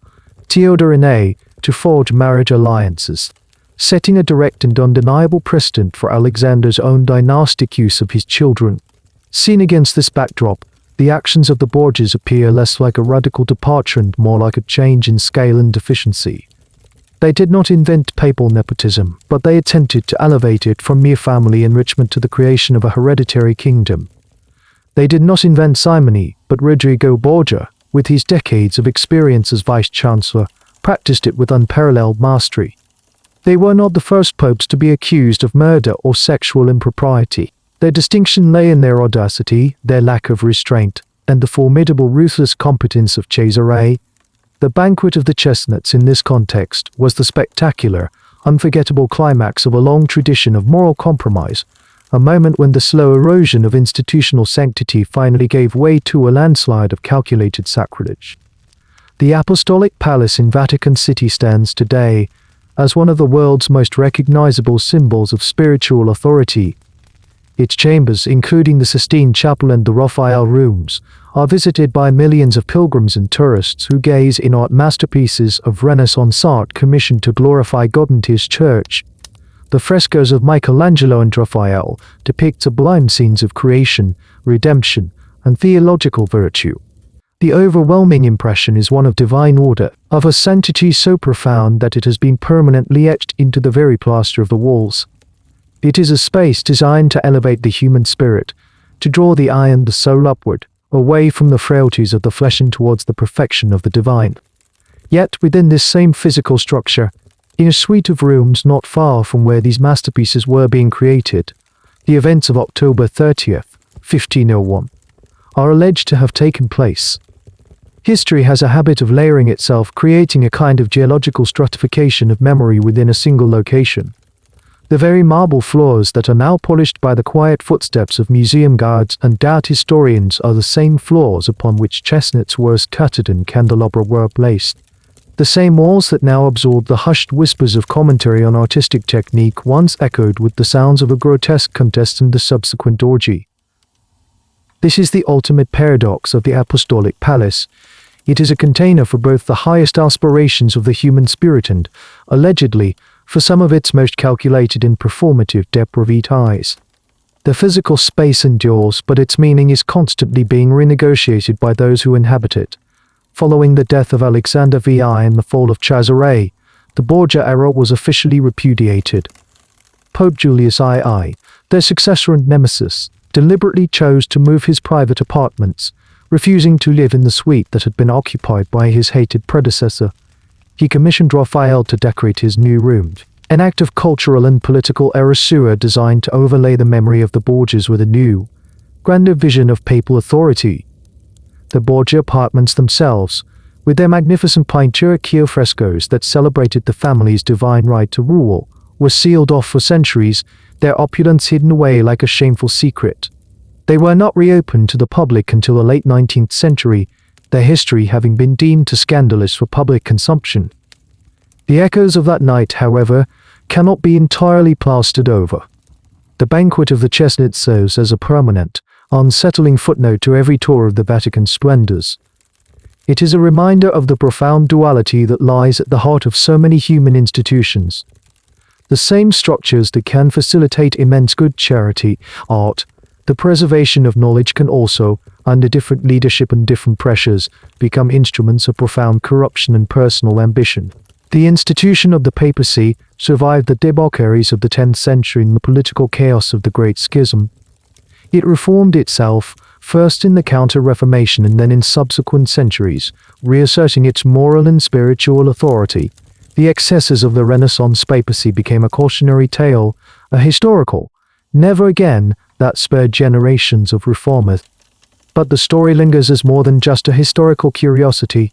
Theodorine, to forge marriage alliances, setting a direct and undeniable precedent for Alexander's own dynastic use of his children. Seen against this backdrop, the actions of the Borgias appear less like a radical departure and more like a change in scale and efficiency. They did not invent papal nepotism, but they attempted to elevate it from mere family enrichment to the creation of a hereditary kingdom. They did not invent simony, but Rodrigo Borgia, with his decades of experience as vice-chancellor, practiced it with unparalleled mastery. They were not the first popes to be accused of murder or sexual impropriety. Their distinction lay in their audacity, their lack of restraint, and the formidable ruthless competence of Cesare. The Banquet of the Chestnuts in this context was the spectacular, unforgettable climax of a long tradition of moral compromise, a moment when the slow erosion of institutional sanctity finally gave way to a landslide of calculated sacrilege. The Apostolic Palace in Vatican City stands today as one of the world's most recognizable symbols of spiritual authority. Its chambers, including the Sistine Chapel and the Raphael rooms, are visited by millions of pilgrims and tourists who gaze in art masterpieces of Renaissance art commissioned to glorify God and His Church. The frescoes of Michelangelo and Raphael depict sublime scenes of creation, redemption, and theological virtue. The overwhelming impression is one of divine order, of a sanctity so profound that it has been permanently etched into the very plaster of the walls. It is a space designed to elevate the human spirit, to draw the eye and the soul upward, away from the frailties of the flesh and towards the perfection of the divine. Yet within this same physical structure, in a suite of rooms not far from where these masterpieces were being created, the events of October 30th, 1501, are alleged to have taken place. History has a habit of layering itself, creating a kind of geological stratification of memory within a single location. The very marble floors that are now polished by the quiet footsteps of museum guards and art historians are the same floors upon which chestnuts were cutted and candelabra were placed. The same walls that now absorb the hushed whispers of commentary on artistic technique once echoed with the sounds of a grotesque contest and the subsequent orgy. This is the ultimate paradox of the Apostolic Palace. It is a container for both the highest aspirations of the human spirit and, allegedly, for some of its most calculated and performative depravities. The physical space endures, but its meaning is constantly being renegotiated by those who inhabit it. Following the death of Alexander VI and the fall of Cesare, the Borgia era was officially repudiated. Pope Julius II, their successor and nemesis, deliberately chose to move his private apartments, refusing to live in the suite that had been occupied by his hated predecessor. He commissioned Raphael to decorate his new room, an act of cultural and political erasure designed to overlay the memory of the Borgias with a new, grander vision of papal authority. The Borgia apartments themselves, with their magnificent pinturicchio frescoes that celebrated the family's divine right to rule, were sealed off for centuries, their opulence hidden away like a shameful secret. They were not reopened to the public until the late 19th century, their history having been deemed too scandalous for public consumption. The echoes of that night, however, cannot be entirely plastered over. The Banquet of the Chestnuts serves as a permanent, unsettling footnote to every tour of the Vatican's splendors. It is a reminder of the profound duality that lies at the heart of so many human institutions. The same structures that can facilitate immense good charity, art, the preservation of knowledge can also, under different leadership and different pressures, become instruments of profound corruption and personal ambition. The institution of the papacy survived the debaucheries of the 10th century and the political chaos of the Great Schism. It reformed itself, first in the Counter-Reformation and then in subsequent centuries, reasserting its moral and spiritual authority. The excesses of the Renaissance papacy became a cautionary tale, a historical, never again, that spurred generations of reformers. But the story lingers as more than just a historical curiosity.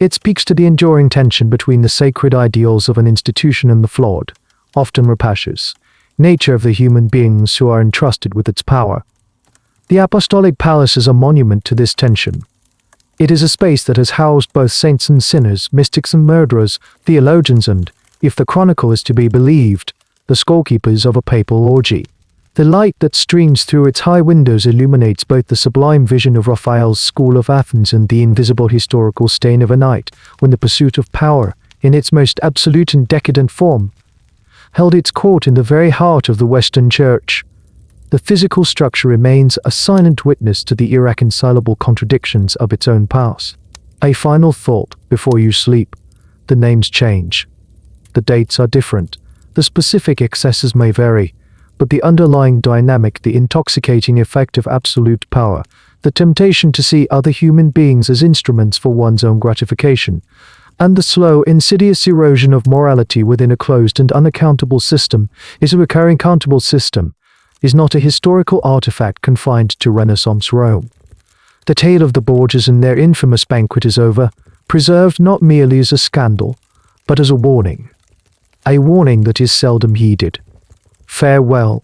It speaks to the enduring tension between the sacred ideals of an institution and the flawed, often rapacious, nature of the human beings who are entrusted with its power. The Apostolic Palace is a monument to this tension. It is a space that has housed both saints and sinners, mystics and murderers, theologians and, if the Chronicle is to be believed, the scorekeepers of a papal orgy. The light that streams through its high windows illuminates both the sublime vision of Raphael's School of Athens and the invisible historical stain of a night when the pursuit of power, in its most absolute and decadent form, held its court in the very heart of the Western Church. The physical structure remains a silent witness to the irreconcilable contradictions of its own past. A final thought before you sleep. The names change. The dates are different. The specific excesses may vary, but the underlying dynamic, the intoxicating effect of absolute power, the temptation to see other human beings as instruments for one's own gratification, and the slow, insidious erosion of morality within a closed and unaccountable system is a recurring countable system, is not a historical artifact confined to Renaissance Rome. The tale of the Borgias and their infamous banquet is over, preserved not merely as a scandal, but as a warning. A warning that is seldom heeded. Farewell,